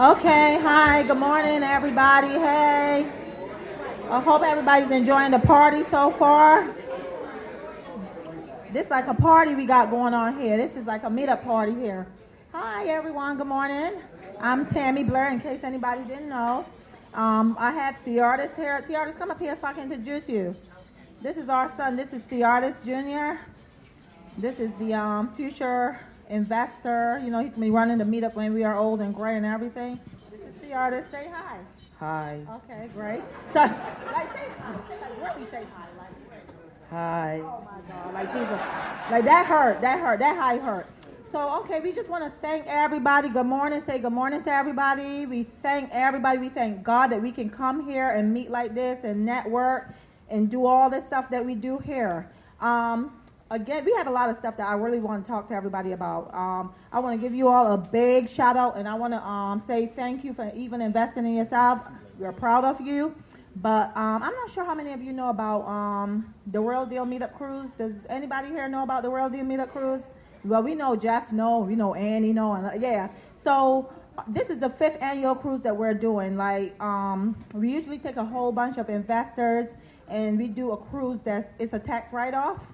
Okay, hi, good morning, everybody. Hey, I hope everybody's enjoying the party so far. This is like a party we got going on here. This is like a meetup party here. Hi, everyone. Good morning. I'm Tammy Blair, in case anybody didn't know. I have Theodis here. Theodis, come up here so I can introduce you. This is our son. This is Theodis Jr. This is the future investor. You know, he's going to be running the meetup when we are old and gray and everything. This is Theodis. Say hi. Hi. Okay, great. So, like, say hi. Say, like, really say hi. Like, Hi. oh my God, like Jesus, like that hurt, that high hurt. So, okay, we just want to thank everybody. Good morning, say good morning to everybody. We thank everybody. We thank God that we can come here and meet like this and network and do all this stuff that we do here. Again, we have a lot of stuff that I really want to talk to everybody about. I want to give you all a big shout out, and I want to say thank you for even investing in yourself. We're proud of you. But I'm not sure how many of you know about the Real Deal Meetup Cruise. Does anybody here know about the Real Deal Meetup Cruise? Well, we know Jeff know, we know Annie know, and yeah. So this is the 5th annual cruise that we're doing. Like we usually take a whole bunch of investors and we do a cruise it's a tax write-off.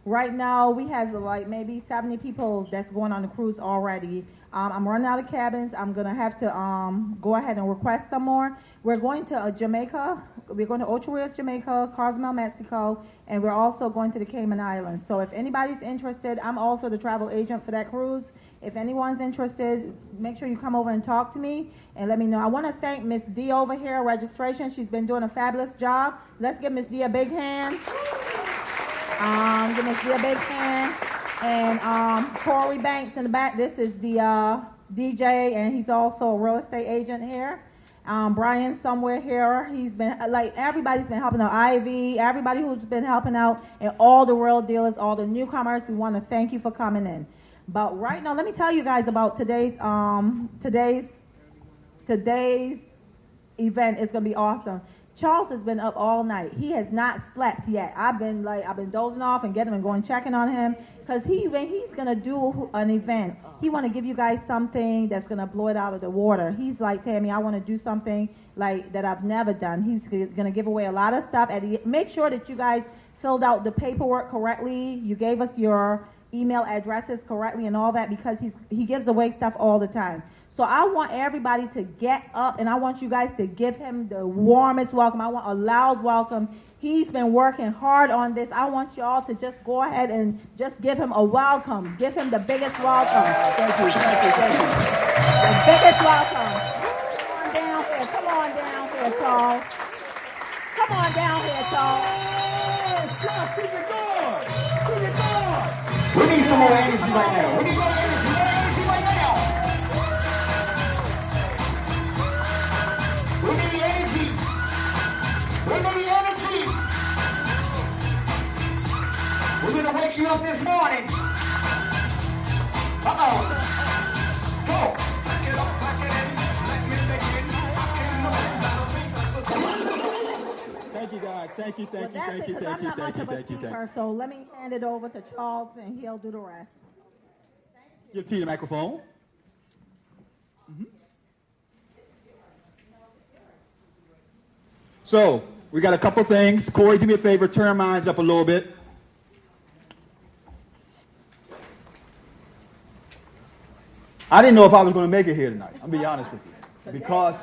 Right now we have like maybe 70 people that's going on the cruise already. I'm running out of cabins. I'm going to have to go ahead and request some more. We're going to Jamaica. We're going to Ocho Rios, Jamaica, Cozumel, Mexico, and we're also going to the Cayman Islands. So if anybody's interested, I'm also the travel agent for that cruise. If anyone's interested, make sure you come over and talk to me and let me know. I want to thank Miss D over here, registration. She's been doing a fabulous job. Let's give Miss D a big hand. Give Miss D a big hand. And Corey Banks in the back, this is the DJ, and he's also a real estate agent here. Brian somewhere here, he's been, like, everybody's been helping out. Ivy, everybody who's been helping out, and all the real dealers, all the newcomers, we want to thank you for coming in. But right now, let me tell you guys about today's event. It's going to be awesome. Charles has been up all night. He has not slept yet. I've been dozing off and getting him and going checking on him because he's going to do an event. He want to give you guys something that's going to blow it out of the water. He's like, Tammy, I want to do something like that I've never done. He's going to give away a lot of stuff. Make sure that you guys filled out the paperwork correctly. You gave us your email addresses correctly and all that because he gives away stuff all the time. So I want everybody to get up, and I want you guys to give him the warmest welcome. I want a loud welcome. He's been working hard on this. I want y'all to just go ahead and just give him a welcome. Give him the biggest welcome. Thank you. The biggest welcome. Come on down here, Charles. Come on down here, Charles. Keep it going. Keep it going. We need some more energy right now. We need more energy right now. We need energy. We need energy. We're going to wake you up this morning. Uh-oh. Go. Back it up, back it in. Let me begin. Thank you, guys. Thank you. So let me hand it over to Charles, and he'll do the rest. Give T the microphone. Mm-hmm. So, we got a couple things. Corey, do me a favor, turn mine up a little bit. I didn't know if I was going to make it here tonight. I'll be honest with you. Because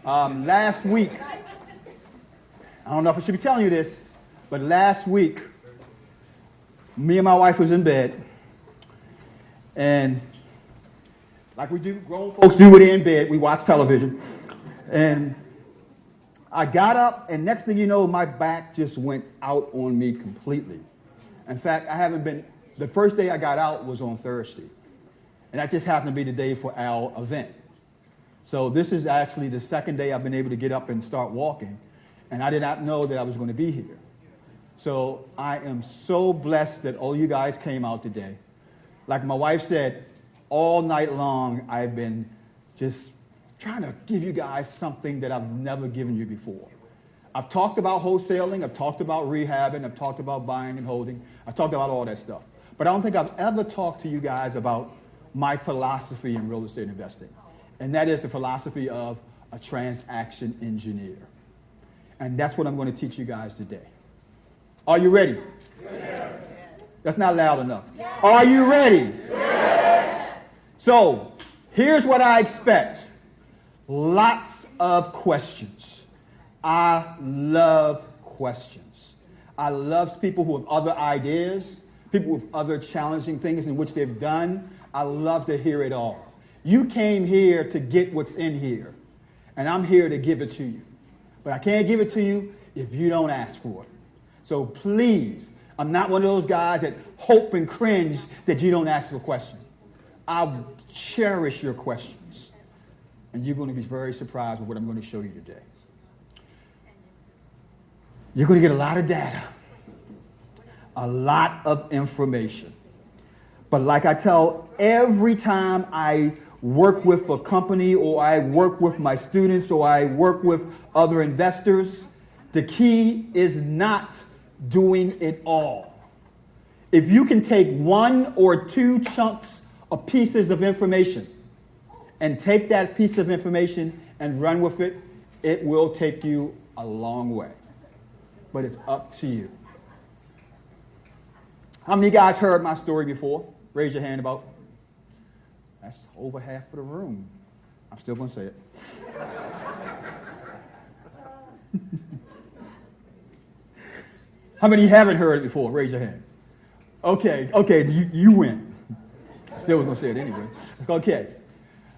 last week, I don't know if I should be telling you this, but last week, me and my wife was in bed, and like we do, grown folks do when they're in bed, we watch television, and I got up, and next thing you know, my back just went out on me completely. In fact, the first day I got out was on Thursday. And that just happened to be the day for our event. So this is actually the second day I've been able to get up and start walking. And I did not know that I was going to be here. So I am so blessed that all you guys came out today. Like my wife said, all night long I've been just trying to give you guys something that I've never given you before. I've talked about wholesaling, I've talked about rehabbing, I've talked about buying and holding, I've talked about all that stuff. But I don't think I've ever talked to you guys about my philosophy in real estate investing. And that is the philosophy of a transaction engineer. And that's what I'm going to teach you guys today. Are you ready? Yes. That's not loud enough. Yes. Are you ready? Yes. So, here's what I expect. Lots of questions. I love questions. I love people who have other ideas, people with other challenging things in which they've done. I love to hear it all. You came here to get what's in here, and I'm here to give it to you. But I can't give it to you if you don't ask for it. So please, I'm not one of those guys that hope and cringe that you don't ask a question. I'll cherish your questions. And you're going to be very surprised with what I'm going to show you today. You're going to get a lot of data, a lot of information. But like I tell every time I work with a company or I work with my students or I work with other investors, the key is not doing it all. If you can take one or two chunks of pieces of information and take that piece of information and run with it, it will take you a long way. But it's up to you. How many of you guys heard my story before? Raise your hand about. That's over half of the room. I'm still going to say it. How many haven't heard it before? Raise your hand. Okay, you win. I still was going to say it anyway. Okay.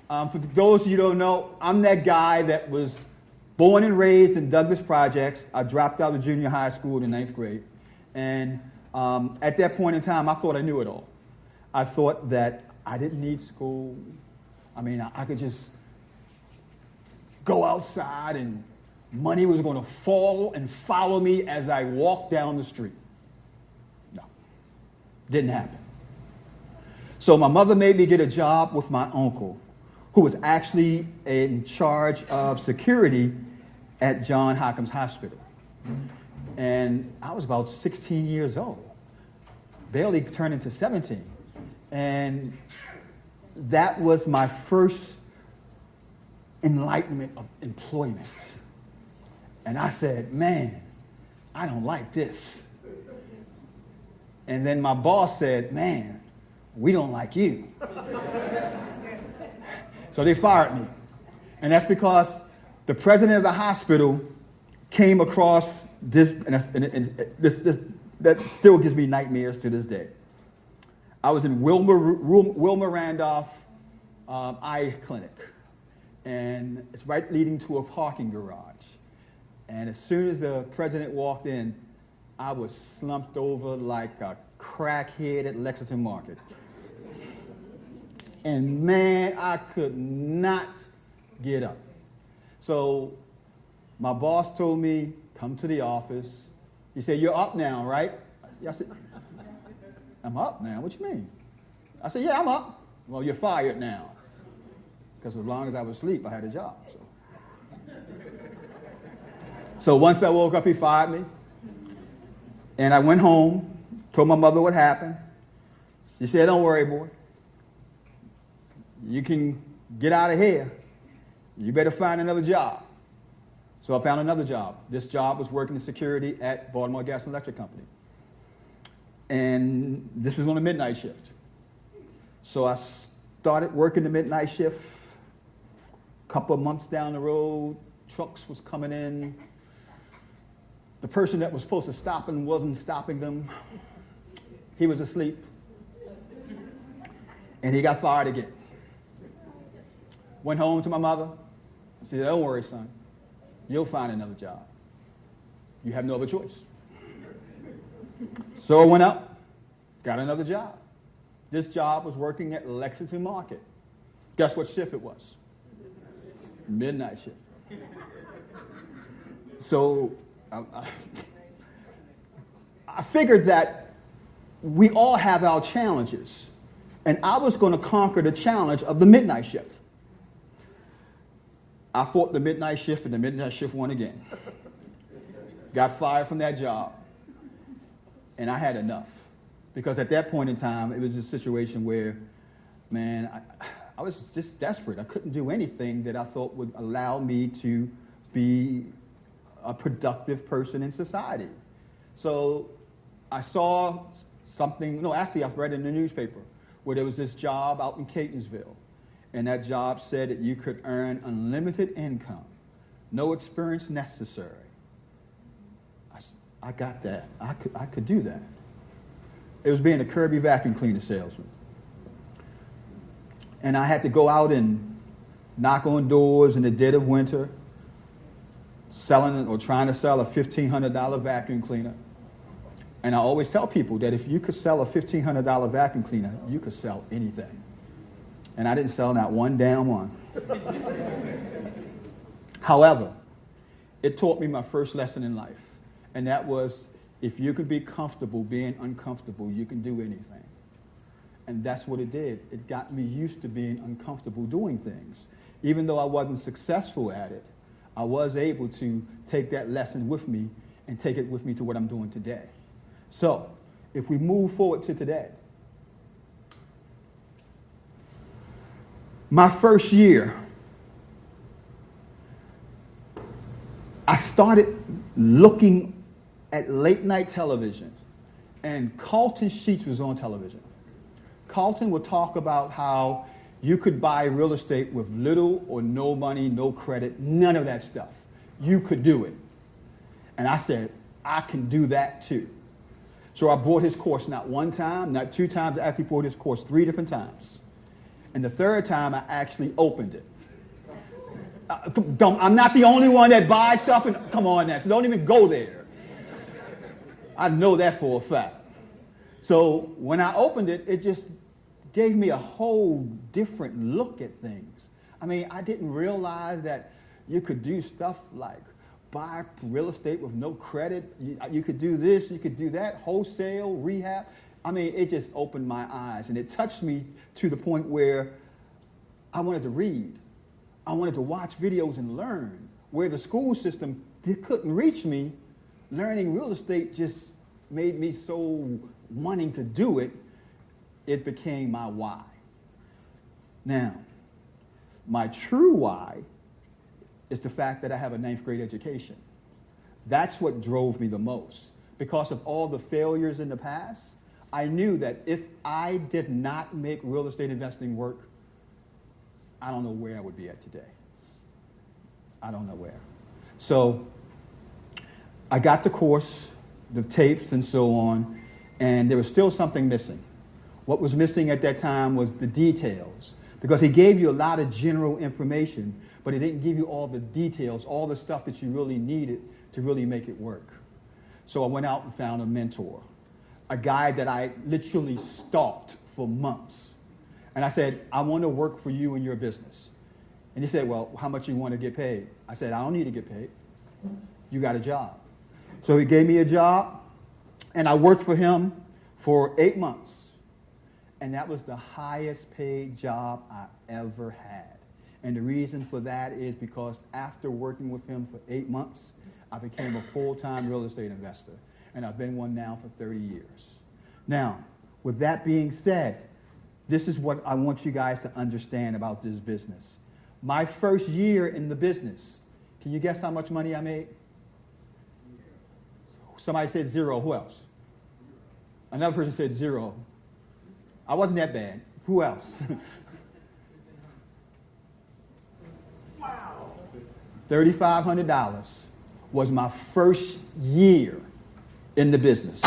For those of you who don't know, I'm that guy that was born and raised in Douglas Projects. I dropped out of junior high school in the 9th grade. And at that point in time, I thought I knew it all. I thought that I didn't need school. I mean, I could just go outside and money was going to fall and follow me as I walked down the street. No, didn't happen. So my mother made me get a job with my uncle, who was actually in charge of security at John Hopkins Hospital. And I was about 16 years old, barely turned into 17. And that was my first enlightenment of employment. And I said, man, I don't like this. And then my boss said, man, we don't like you. So they fired me. And that's because the president of the hospital came across this, and that still gives me nightmares to this day. I was in Wilma Randolph Eye Clinic, and it's right leading to a parking garage. And as soon as the president walked in, I was slumped over like a crackhead at Lexington Market. And man, I could not get up. So my boss told me, come to the office. He said, you're up now, right? I said, I'm up now? What you mean? I said, yeah, I'm up. Well, you're fired now. Because as long as I was asleep, I had a job. So once I woke up, he fired me. And I went home, told my mother what happened. She said, don't worry, boy. You can get out of here. You better find another job. So I found another job. This job was working in security at Baltimore Gas and Electric Company. And this was on a midnight shift. So I started working the midnight shift. A couple of months down the road, trucks was coming in. The person that was supposed to stop them wasn't stopping them. He was asleep. And he got fired again. Went home to my mother. She said, don't worry, son. You'll find another job. You have no other choice. So I went up, got another job. This job was working at Lexington Market. Guess what shift it was? Midnight shift. So I figured that we all have our challenges. And I was going to conquer the challenge of the midnight shift. I fought the midnight shift, and the midnight shift won again. Got fired from that job. And I had enough. Because at that point in time, it was a situation where, man, I was just desperate. I couldn't do anything that I thought would allow me to be a productive person in society. So I saw something, no, actually I've read in the newspaper where there was this job out in Catonsville, and that job said that you could earn unlimited income, no experience necessary. I got that. I could do that. It was being a Kirby vacuum cleaner salesman. And I had to go out and knock on doors in the dead of winter, selling or trying to sell a $1,500 vacuum cleaner. And I always tell people that if you could sell a $1,500 vacuum cleaner, you could sell anything. And I didn't sell not one damn one. However, it taught me my first lesson in life. And that was, if you can be comfortable being uncomfortable, you can do anything. And that's what it did. It got me used to being uncomfortable doing things. Even though I wasn't successful at it, I was able to take that lesson with me and take it with me to what I'm doing today. So, if we move forward to today, my first year, I started looking at late night television, and Carlton Sheets was on television. Carlton would talk about how you could buy real estate with little or no money, no credit, none of that stuff. You could do it. And I said, I can do that too. So I bought his course not one time, not two times. I actually bought his course 3 different times. And the third time, I actually opened it. I'm not the only one that buys stuff. And come on now, so don't even go there. I know that for a fact. So when I opened it, it just gave me a whole different look at things. I mean, I didn't realize that you could do stuff like buy real estate with no credit. You could do this, you could do that, wholesale, rehab. I mean, it just opened my eyes, and it touched me to the point where I wanted to read. I wanted to watch videos and learn. Where the school system couldn't reach me, learning real estate just made me so wanting to do it. It became my why. Now, my true why is the fact that I have a 9th grade education. That's what drove me the most. Because of all the failures in the past, I knew that if I did not make real estate investing work, I don't know where I would be at today. I don't know where. So I got the course, the tapes and so on, and there was still something missing. What was missing at that time was the details, because he gave you a lot of general information, but he didn't give you all the details, all the stuff that you really needed to really make it work. So I went out and found a mentor, a guy that I literally stalked for months. And I said, I want to work for you in your business. And he said, well, how much you want to get paid? I said, I don't need to get paid. You got a job. So he gave me a job, and I worked for him for 8 months. And that was the highest paid job I ever had. And the reason for that is because after working with him for 8 months, I became a full-time real estate investor. And I've been one now for 30 years. Now, with that being said, this is what I want you guys to understand about this business. My first year in the business, can you guess how much money I made? Somebody said 0. Who else? Another person said 0. I wasn't that bad. Who else? Wow. $3,500 was my first year in the business.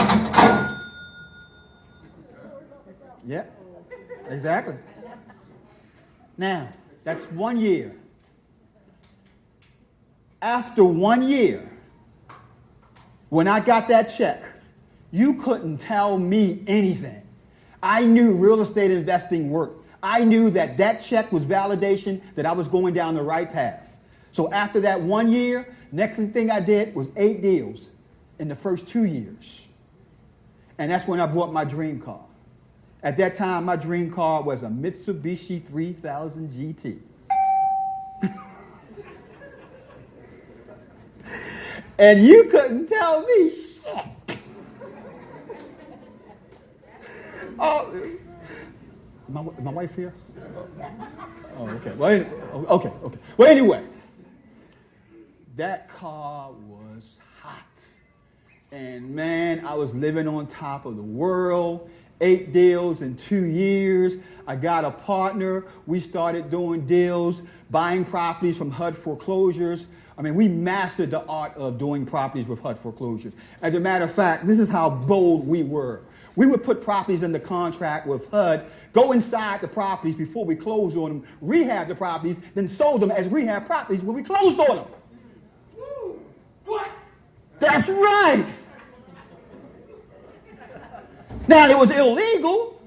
Yeah, exactly. Now, that's 1 year. After 1 year, when I got that check, you couldn't tell me anything. I knew real estate investing worked. I knew that that check was validation that I was going down the right path. So after that 1 year, next thing I did was 8 deals in the first 2 years. And that's when I bought my dream car. At that time, my dream car was a Mitsubishi 3000 GT. And you couldn't tell me shit. Oh, My wife here? Oh, okay. Well, okay. Well, anyway, that car was hot. And man, I was living on top of the world. 8 deals in 2 years. I got a partner. We started doing deals, buying properties from HUD foreclosures. I mean, we mastered the art of doing properties with HUD foreclosures. As a matter of fact, this is how bold we were. We would put properties in the contract with HUD, go inside the properties before we closed on them, rehab the properties, then sold them as rehab properties when we closed on them. What? That's right. Now, it was illegal,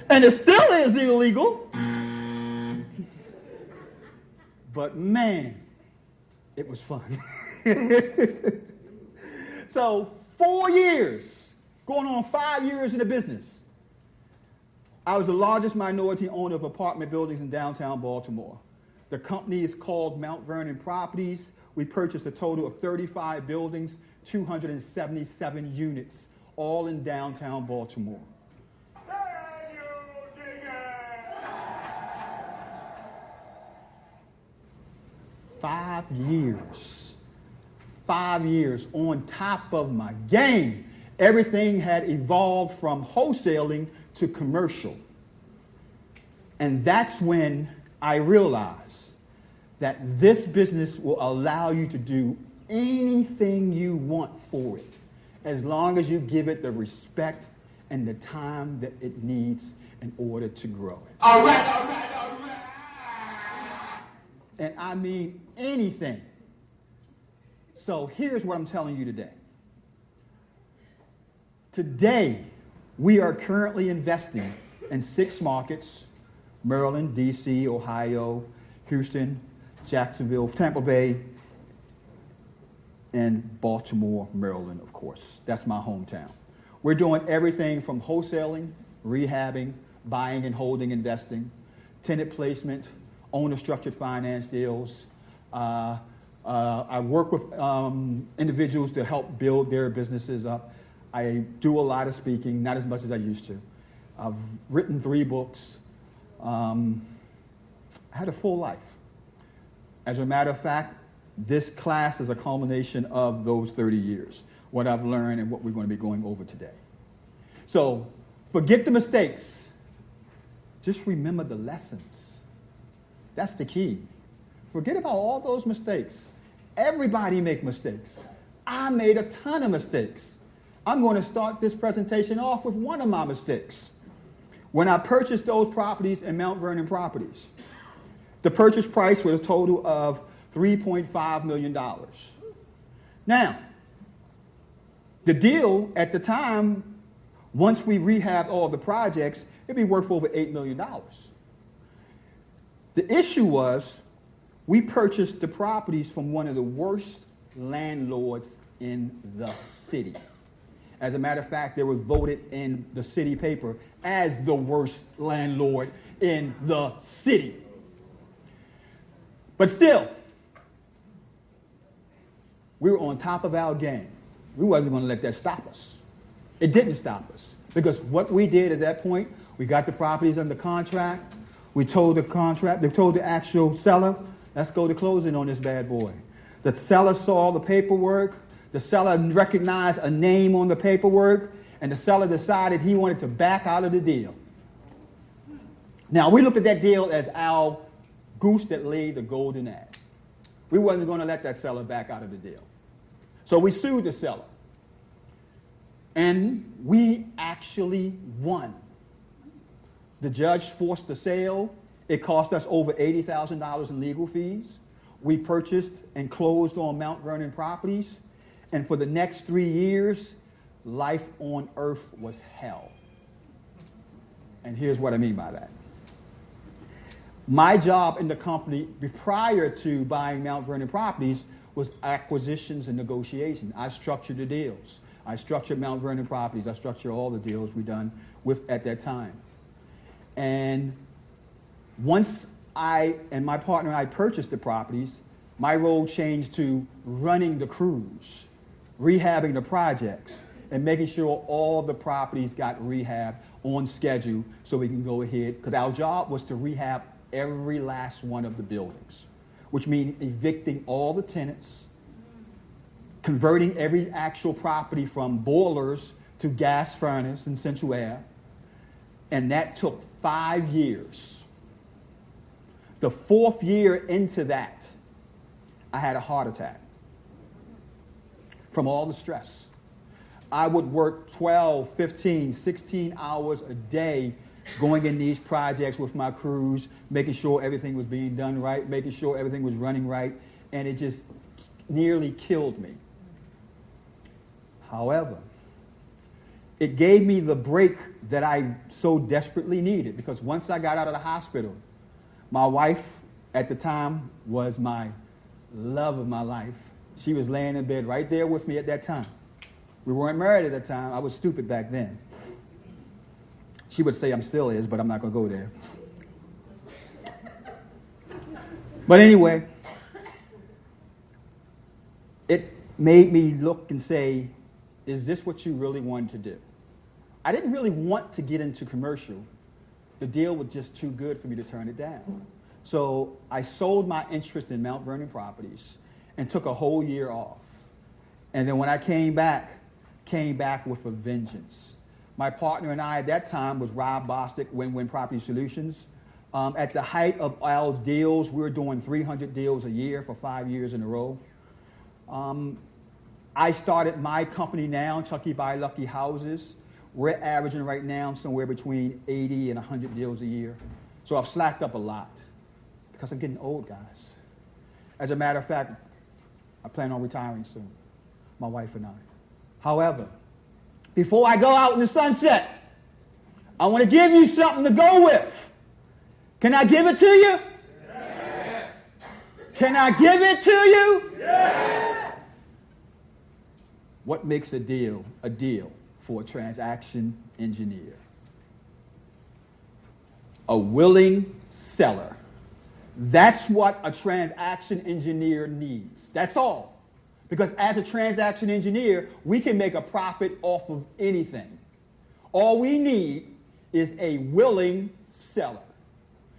and it still is illegal, but man, it was fun. So 4 years, going on 5 years in the business, I was the largest minority owner of apartment buildings in downtown Baltimore. The company is called Mount Vernon Properties. We purchased a total of 35 buildings, 277 units, all in downtown Baltimore. 5 years. 5 years on top of my game. Everything had evolved from wholesaling to commercial. And that's when I realized that this business will allow you to do anything you want for it, as long as you give it the respect and the time that it needs in order to grow. All right. And I mean anything. So here's what I'm telling you today. Today, we are currently investing in 6 markets: Maryland, D.C., Ohio, Houston, Jacksonville, Tampa Bay, and Baltimore, Maryland, of course. That's my hometown. We're doing everything from wholesaling, rehabbing, buying and holding, investing, tenant placement, owner-structured finance deals. I work with individuals to help build their businesses up. I do a lot of speaking, not as much as I used to. I've written 3 books. I had a full life. As a matter of fact, this class is a culmination of those 30 years, what I've learned and what we're going to be going over today. So forget the mistakes. Just remember the lessons. That's the key. Forget about all those mistakes. Everybody makes mistakes. I made a ton of mistakes. I'm going to start this presentation off with one of my mistakes. When I purchased those properties in Mount Vernon Properties, the purchase price was a total of $3.5 million. Now, the deal at the time, once we rehabbed all the projects, it'd be worth over $8 million. The issue was we purchased the properties from one of the worst landlords in the city. As a matter of fact, they were voted in the city paper as the worst landlord in the city. But still, we were on top of our game. We wasn't going to let that stop us. It didn't stop us. Because what we did at that point, we got the properties under contract. We told the actual seller, let's go to closing on this bad boy. The seller saw the paperwork. The seller recognized a name on the paperwork. And the seller decided he wanted to back out of the deal. Now, we looked at that deal as our goose that laid the golden egg. We wasn't going to let that seller back out of the deal. So we sued the seller. And we actually won. The judge forced the sale. It cost us over $80,000 in legal fees. We purchased and closed on Mount Vernon Properties. And for the next 3 years, life on earth was hell. And here's what I mean by that. My job in the company prior to buying Mount Vernon Properties was acquisitions and negotiation. I structured the deals. I structured Mount Vernon Properties. I structured all the deals we done with at that time. And once I and my partner and I purchased the properties, my role changed to running the crews, rehabbing the projects, and making sure all the properties got rehab on schedule so we can go ahead, because our job was to rehab every last one of the buildings, which means evicting all the tenants, converting every actual property from boilers to gas furnace and central air, and that took 5 years. The 4th year into that, I had a heart attack from all the stress. I would work 12, 15, 16 hours a day going in these projects with my crews, making sure everything was being done right, making sure everything was running right, and it just nearly killed me. However, it gave me the break that I so desperately needed, because once I got out of the hospital, my wife at the time was my love of my life. She was laying in bed right there with me at that time. We weren't married at that time. I was stupid back then. She would say I'm still is, but I'm not going to go there. But anyway, it made me look and say, is this what you really wanted to do? I didn't really want to get into commercial. The deal was just too good for me to turn it down. So I sold my interest in Mount Vernon Properties and took a whole year off. And then when I came back with a vengeance. My partner and I at that time was Rob Bostic, Win-Win Property Solutions. At the height of our deals, we were doing 300 deals a year for 5 years in a row. I started my company now, Chucky Buy Lucky Houses. We're averaging right now somewhere between 80 and 100 deals a year. So I've slacked up a lot because I'm getting old, guys. As a matter of fact, I plan on retiring soon, my wife and I. However, before I go out in the sunset, I want to give you something to go with. Can I give it to you? Yes. Can I give it to you? Yes. What makes a deal for a transaction engineer? A willing seller. That's what a transaction engineer needs. That's all. Because as a transaction engineer, we can make a profit off of anything. All we need is a willing seller.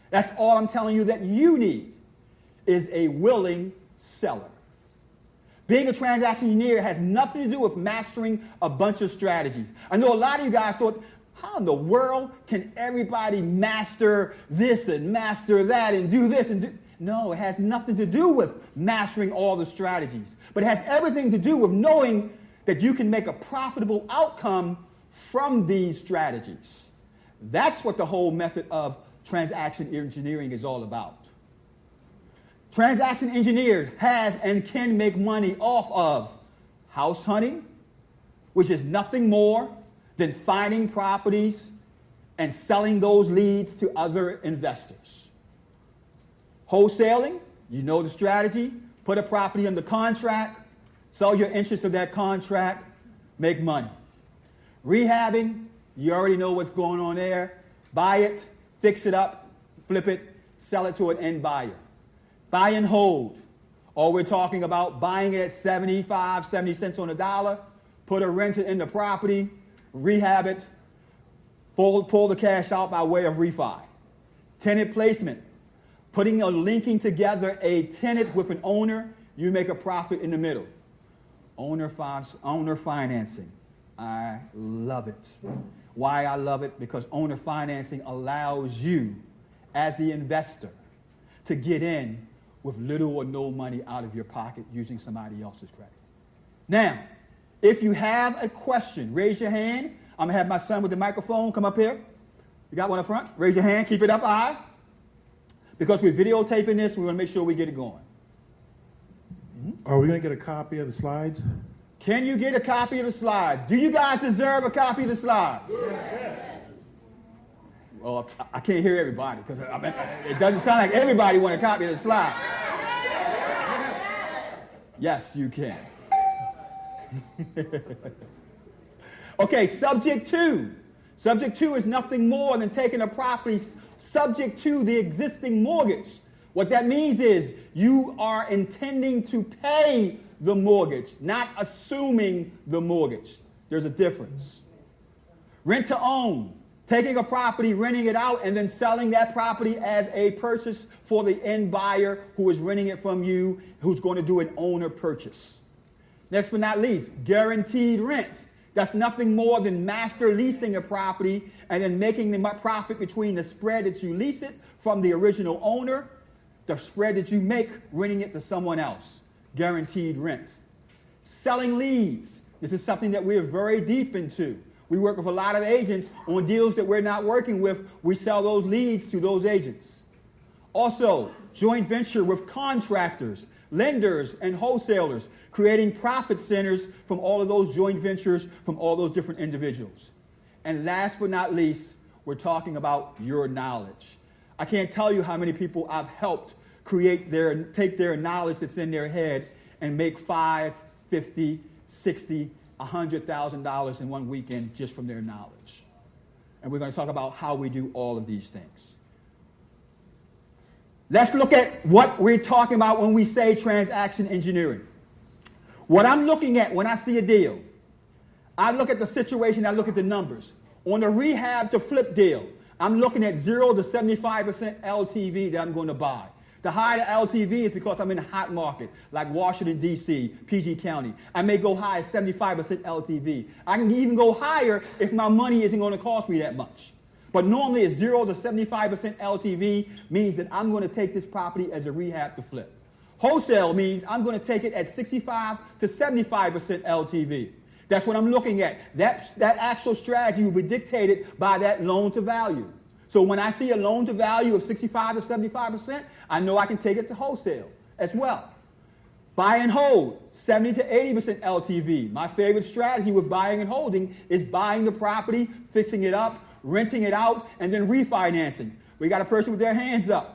That's all I'm telling you that you need, is a willing seller. Being a transaction engineer has nothing to do with mastering a bunch of strategies. I know a lot of you guys thought, how in the world can everybody master this and master that and do this and do... No, it has nothing to do with mastering all the strategies. But it has everything to do with knowing that you can make a profitable outcome from these strategies. That's what the whole method of transaction engineering is all about. Transaction engineers has and can make money off of house hunting, which is nothing more than finding properties and selling those leads to other investors. Wholesaling, you know the strategy. Put a property under contract, sell your interest of that contract, make money. Rehabbing, you already know what's going on there. Buy it, fix it up, flip it, sell it to an end buyer. Buy and hold. Or we're talking about buying it at 75, 70 cents on the dollar, put a renter in the property, rehab it, pull the cash out by way of refi. Tenant placement. Putting or linking together a tenant with an owner, you make a profit in the middle. Owner financing. I love it. Why I love it? Because owner financing allows you, as the investor, to get in with little or no money out of your pocket using somebody else's credit. Now, if you have a question, raise your hand. I'm going to have my son with the microphone come up here. You got one up front? Raise your hand. Keep it up high. Because we're videotaping this, we want to make sure we get it going. Are we going to get a copy of the slides? Can you get a copy of the slides? Do you guys deserve a copy of the slides? Yes. Well, I can't hear everybody because it doesn't sound like everybody wants a copy of the slides. Yes, you can. Okay, subject 2. Subject 2 is nothing more than taking a property subject to the existing mortgage. What that means is you are intending to pay the mortgage, not assuming the mortgage. There's a difference. Rent to own, taking a property, renting it out, and then selling that property as a purchase for the end buyer who is renting it from you, who's going to do an owner purchase. Next but not least, guaranteed rent. That's nothing more than master leasing a property and then making the profit between the spread that you lease it from the original owner, the spread that you make renting it to someone else. Guaranteed rent. Selling leads. This is something that we're very deep into. We work with a lot of agents on deals that we're not working with. We sell those leads to those agents. Also, joint venture with contractors, lenders, and wholesalers, creating profit centers from all of those joint ventures from all those different individuals. And last but not least, we're talking about your knowledge. I can't tell you how many people I've helped take their knowledge that's in their head and make $5, $50, $60, $100,000 in one weekend just from their knowledge. And we're going to talk about how we do all of these things. Let's look at what we're talking about when we say transaction engineering. What I'm looking at when I see a deal, I look at the situation, I look at the numbers. On the rehab to flip deal, I'm looking at 0 to 75% LTV that I'm going to buy. The higher the LTV is because I'm in a hot market, like Washington, D.C., PG County. I may go high as 75% LTV. I can even go higher if my money isn't going to cost me that much. But normally it's 0 to 75% LTV means that I'm going to take this property as a rehab to flip. Wholesale means I'm going to take it at 65 to 75% LTV. That's what I'm looking at. That actual strategy will be dictated by that loan to value. So when I see a loan to value of 65 to 75%, I know I can take it to wholesale as well. Buy and hold, 70 to 80% LTV. My favorite strategy with buying and holding is buying the property, fixing it up, renting it out, and then refinancing. We got a person with their hands up.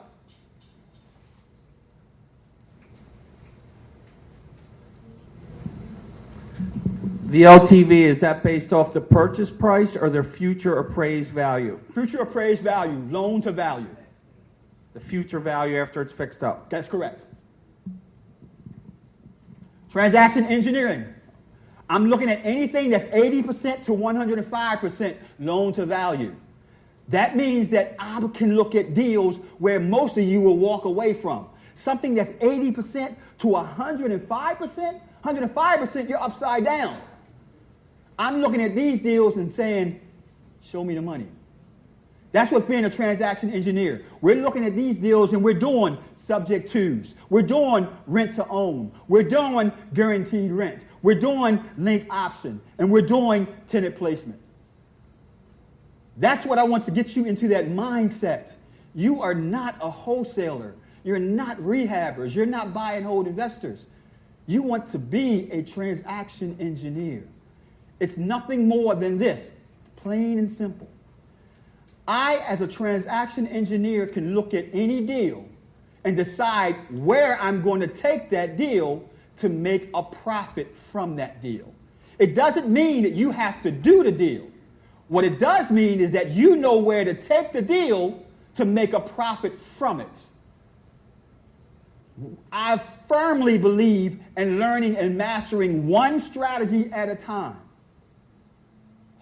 The LTV, is that based off the purchase price or their future appraised value? Future appraised value, loan to value. The future value after it's fixed up. That's correct. Transaction engineering. I'm looking at anything that's 80% to 105% loan to value. That means that I can look at deals where most of you will walk away from. Something that's 80% to 105%, 105% you're upside down. I'm looking at these deals and saying, show me the money. That's what's being a transaction engineer. We're looking at these deals and we're doing subject twos. We're doing rent to own. We're doing guaranteed rent. We're doing link option. And we're doing tenant placement. That's what I want to get you into, that mindset. You are not a wholesaler. You're not rehabbers. You're not buy and hold investors. You want to be a transaction engineer. It's nothing more than this, plain and simple. I, as a transaction engineer, can look at any deal and decide where I'm going to take that deal to make a profit from that deal. It doesn't mean that you have to do the deal. What it does mean is that you know where to take the deal to make a profit from it. I firmly believe in learning and mastering one strategy at a time.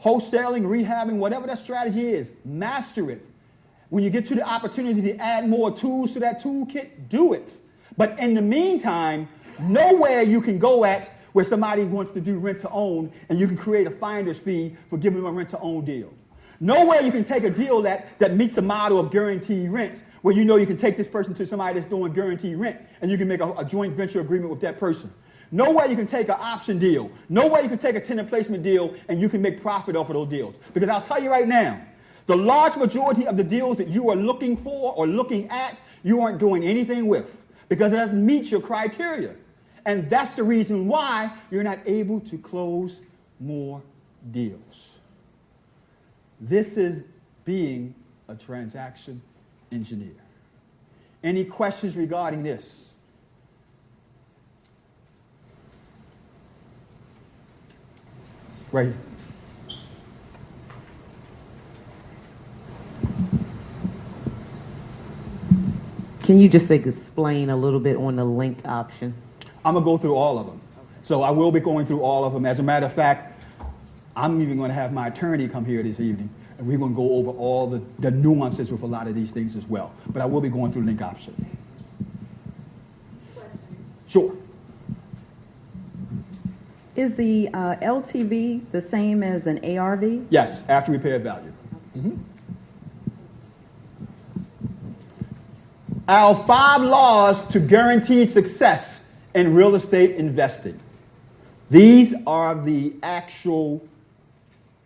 Wholesaling, rehabbing, whatever that strategy is, master it. When you get to the opportunity to add more tools to that toolkit, do it. But in the meantime, nowhere you can go at where somebody wants to do rent to own and you can create a finder's fee for giving them a rent to own deal. Nowhere you can take a deal that meets the model of guaranteed rent, where you know you can take this person to somebody that's doing guaranteed rent and you can make a joint venture agreement with that person. No way you can take an option deal. No way you can take a tenant placement deal and you can make profit off of those deals. Because I'll tell you right now, the large majority of the deals that you are looking for or looking at, you aren't doing anything with because it doesn't meet your criteria. And that's the reason why you're not able to close more deals. This is being a transaction engineer. Any questions regarding this? Right here. Can you just explain a little bit on the link option? I'm going to go through all of them. So I will be going through all of them. As a matter of fact, I'm even going to have my attorney come here this evening, and we're going to go over all the nuances with a lot of these things as well. But I will be going through link option. Sure. Is the LTV the same as an ARV? Yes, after repaired value. Mm-hmm. Our 5 laws to guarantee success in real estate investing. These are the actual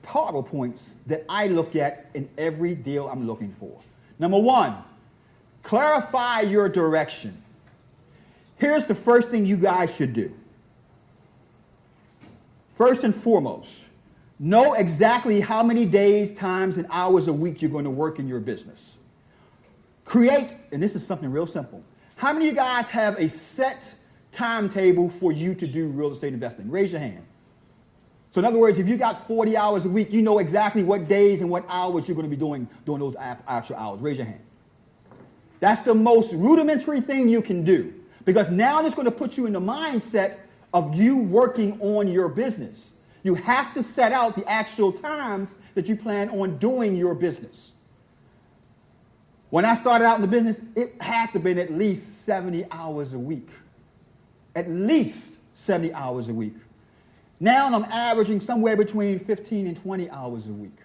PowerPoints that I look at in every deal I'm looking for. Number 1, clarify your direction. Here's the first thing you guys should do. First and foremost, know exactly how many days, times, and hours a week you're going to work in your business. Create, and this is something real simple. How many of you guys have a set timetable for you to do real estate investing? Raise your hand. So in other words, if you got 40 hours a week, you know exactly what days and what hours you're going to be doing those actual hours. Raise your hand. That's the most rudimentary thing you can do, because now it's going to put you in the mindset of you working on your business. You have to set out the actual times that you plan on doing your business. When I started out in the business, it had to have been at least 70 hours a week. At least 70 hours a week. Now I'm averaging somewhere between 15 and 20 hours a week,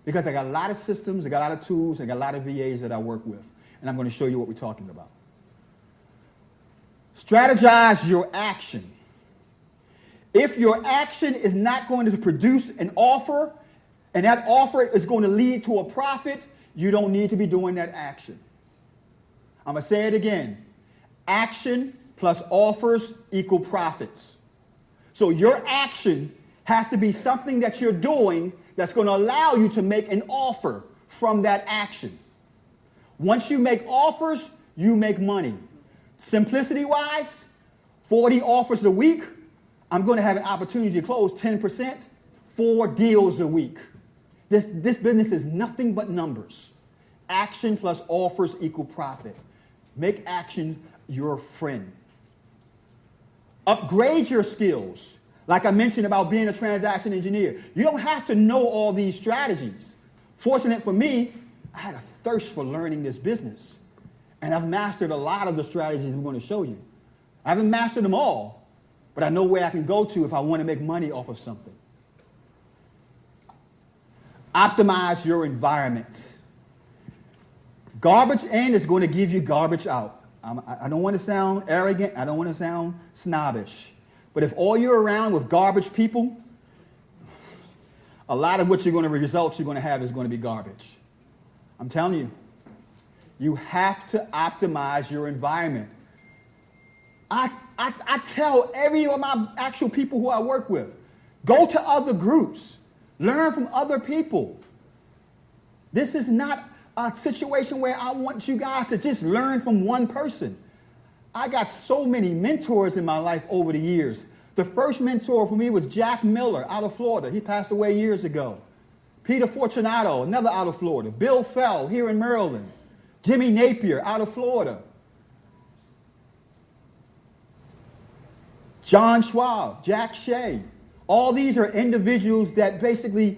because I got a lot of systems, I got a lot of tools, I got a lot of VAs that I work with, and I'm going to show you what we're talking about. Strategize your action. If your action is not going to produce an offer, and that offer is going to lead to a profit, you don't need to be doing that action. I'm going to say it again. Action plus offers equal profits. So your action has to be something that you're doing that's going to allow you to make an offer from that action. Once you make offers, you make money. Simplicity-wise, 40 offers a week, I'm going to have an opportunity to close 10%, 4 deals a week. This business is nothing but numbers. Action plus offers equal profit. Make action your friend. Upgrade your skills. Like I mentioned about being a transaction engineer. You don't have to know all these strategies. Fortunate for me, I had a thirst for learning this business. And I've mastered a lot of the strategies I'm going to show you. I haven't mastered them all, but I know where I can go to if I want to make money off of something. Optimize your environment. Garbage in is going to give you garbage out. I don't want to sound arrogant. I don't want to sound snobbish. But if all you're around with garbage people, a lot of what results you're going to have is going to be garbage. I'm telling you, you have to optimize your environment. I tell every of my actual people who I work with, go to other groups. Learn from other people. This is not a situation where I want you guys to just learn from one person. I got so many mentors in my life over the years. The first mentor for me was Jack Miller out of Florida. He passed away years ago. Peter Fortunato, another out of Florida. Bill Fell here in Maryland. Jimmy Napier out of Florida. John Schwab, Jack Shea. All these are individuals that basically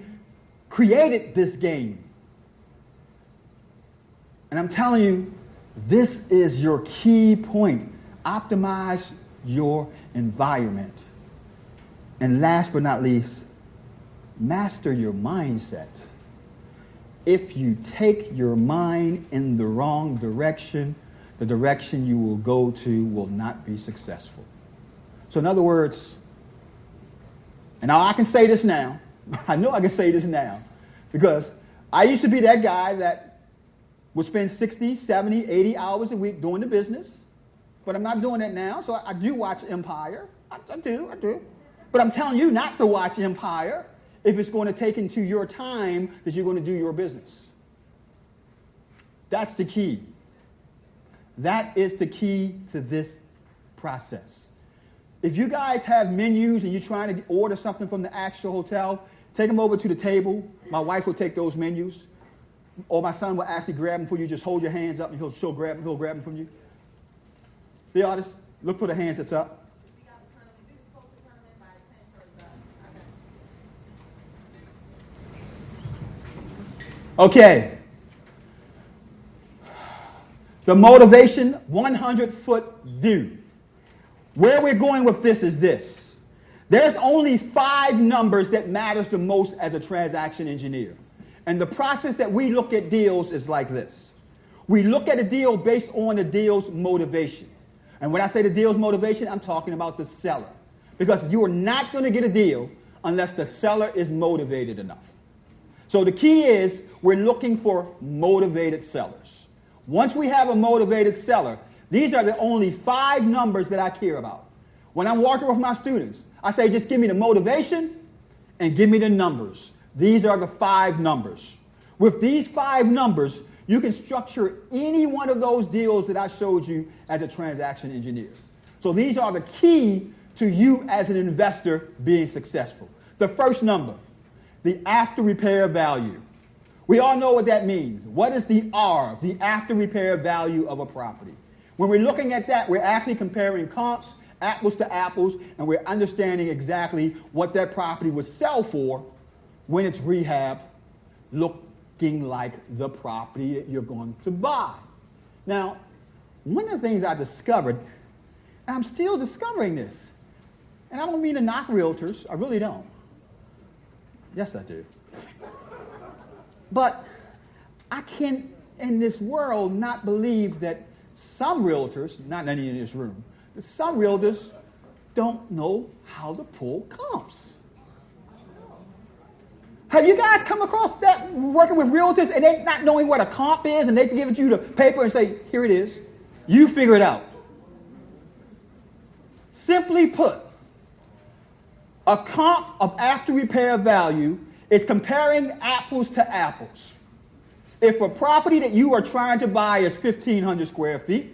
created this game. And I'm telling you, this is your key point. Optimize your environment. And last but not least, master your mindset. If you take your mind in the wrong direction, the direction you will go to will not be successful. So in other words, and now I can say this now. I know I can say this now. Because I used to be that guy that would spend 60, 70, 80 hours a week doing the business. But I'm not doing that now. So I do watch Empire. I do. But I'm telling you not to watch Empire if it's going to take into your time that you're going to do your business. That's the key. That is the key to this process. If you guys have menus and you're trying to order something from the actual hotel, take them over to the table. My wife will take those menus. Or my son will actually grab them for you. Just hold your hands up and he'll grab them from you. See, artists, look for the hands that's up. Okay. The motivation, 100-foot view. Where we're going with this is this. There's only 5 numbers that matters the most as a transaction engineer. And the process that we look at deals is like this. We look at a deal based on the deal's motivation. And when I say the deal's motivation, I'm talking about the seller. Because you are not going to get a deal unless the seller is motivated enough. So the key is we're looking for motivated sellers. Once we have a motivated seller, these are the only 5 numbers that I care about. When I'm working with my students, I say just give me the motivation and give me the numbers. These are the 5 numbers. With these 5 numbers, you can structure any one of those deals that I showed you as a transaction engineer. So these are the key to you as an investor being successful. The first number, the after repair value. We all know what that means. What is the R, the after repair value of a property? When we're looking at that, we're actually comparing comps, apples to apples, and we're understanding exactly what that property would sell for when it's rehab, looking like the property that you're going to buy. Now, one of the things I discovered, and I'm still discovering this, and I don't mean to knock realtors, I really don't. Yes, I do. But I can, in this world, not believe that some realtors, not any in this room, but some realtors don't know how to pull comps. Have you guys come across that working with realtors and they not knowing what a comp is and they can give it to you the paper and say, here it is. You figure it out. Simply put, a comp of after repair value is comparing apples to apples. If a property that you are trying to buy is 1,500 square feet,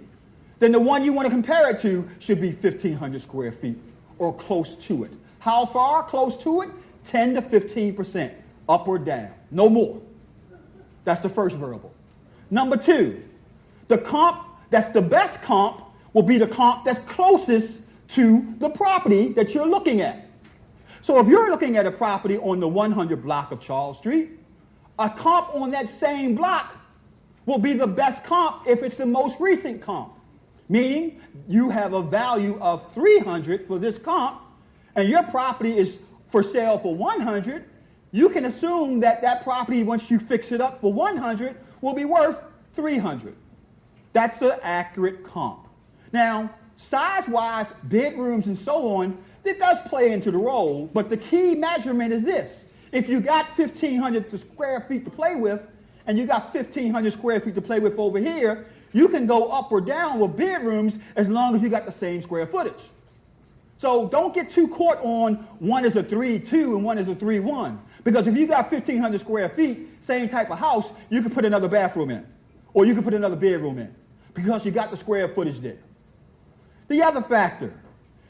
then the one you want to compare it to should be 1,500 square feet or close to it. How far close to it? 10 to 15%, up or down. No more. That's the first variable. Number 2, the comp that's the best comp will be the comp that's closest to the property that you're looking at. So if you're looking at a property on the 100 block of Charles Street, a comp on that same block will be the best comp if it's the most recent comp. Meaning you have a value of 300 for this comp and your property is for sale for 100, you can assume that that property, once you fix it up for 100, will be worth 300. That's an accurate comp. Now, size-wise, bedrooms and so on, it does play into the role, but the key measurement is this. If you got 1,500 square feet to play with, and you got 1,500 square feet to play with over here, you can go up or down with bedrooms as long as you got the same square footage. So don't get too caught on one is a 3.2 and one is a 3.1. Because if you got 1,500 square feet, same type of house, you can put another bathroom in. Or you can put another bedroom in. Because you got the square footage there. The other factor,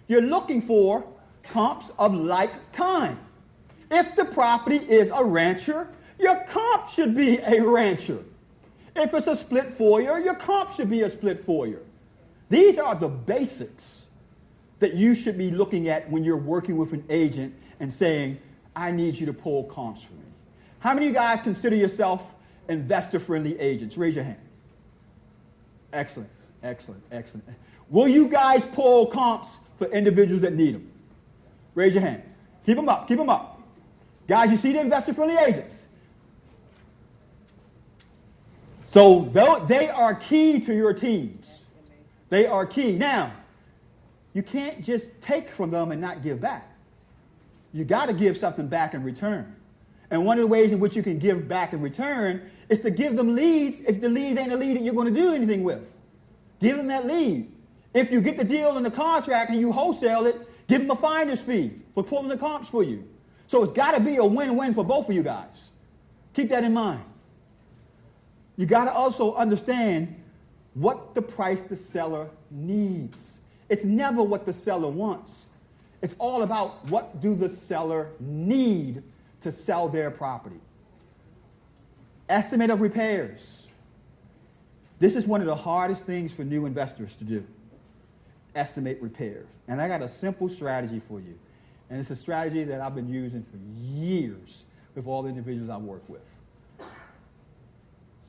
you're looking for comps of like kind. If the property is a rancher, your comp should be a rancher. If it's a split foyer, your comp should be a split foyer. These are the basics that you should be looking at when you're working with an agent and saying, I need you to pull comps for me. How many of you guys consider yourself investor-friendly agents? Raise your hand. Excellent, excellent, excellent. Will you guys pull comps for individuals that need them? Raise your hand. Keep them up, keep them up. Guys, you see the investor-friendly agents. So they are key to your teams. They are key. Now, you can't just take from them and not give back. You got to give something back in return. And one of the ways in which you can give back in return is to give them leads if the leads ain't a lead that you're going to do anything with. Give them that lead. If you get the deal in the contract and you wholesale it, give them a finder's fee for pulling the comps for you. So it's got to be a win-win for both of you guys. Keep that in mind. You got to also understand what the price the seller needs. It's never what the seller wants. It's all about what do the seller need to sell their property. Estimate of repairs. This is one of the hardest things for new investors to do. Estimate repair. And I got a simple strategy for you. And it's a strategy that I've been using for years with all the individuals I work with.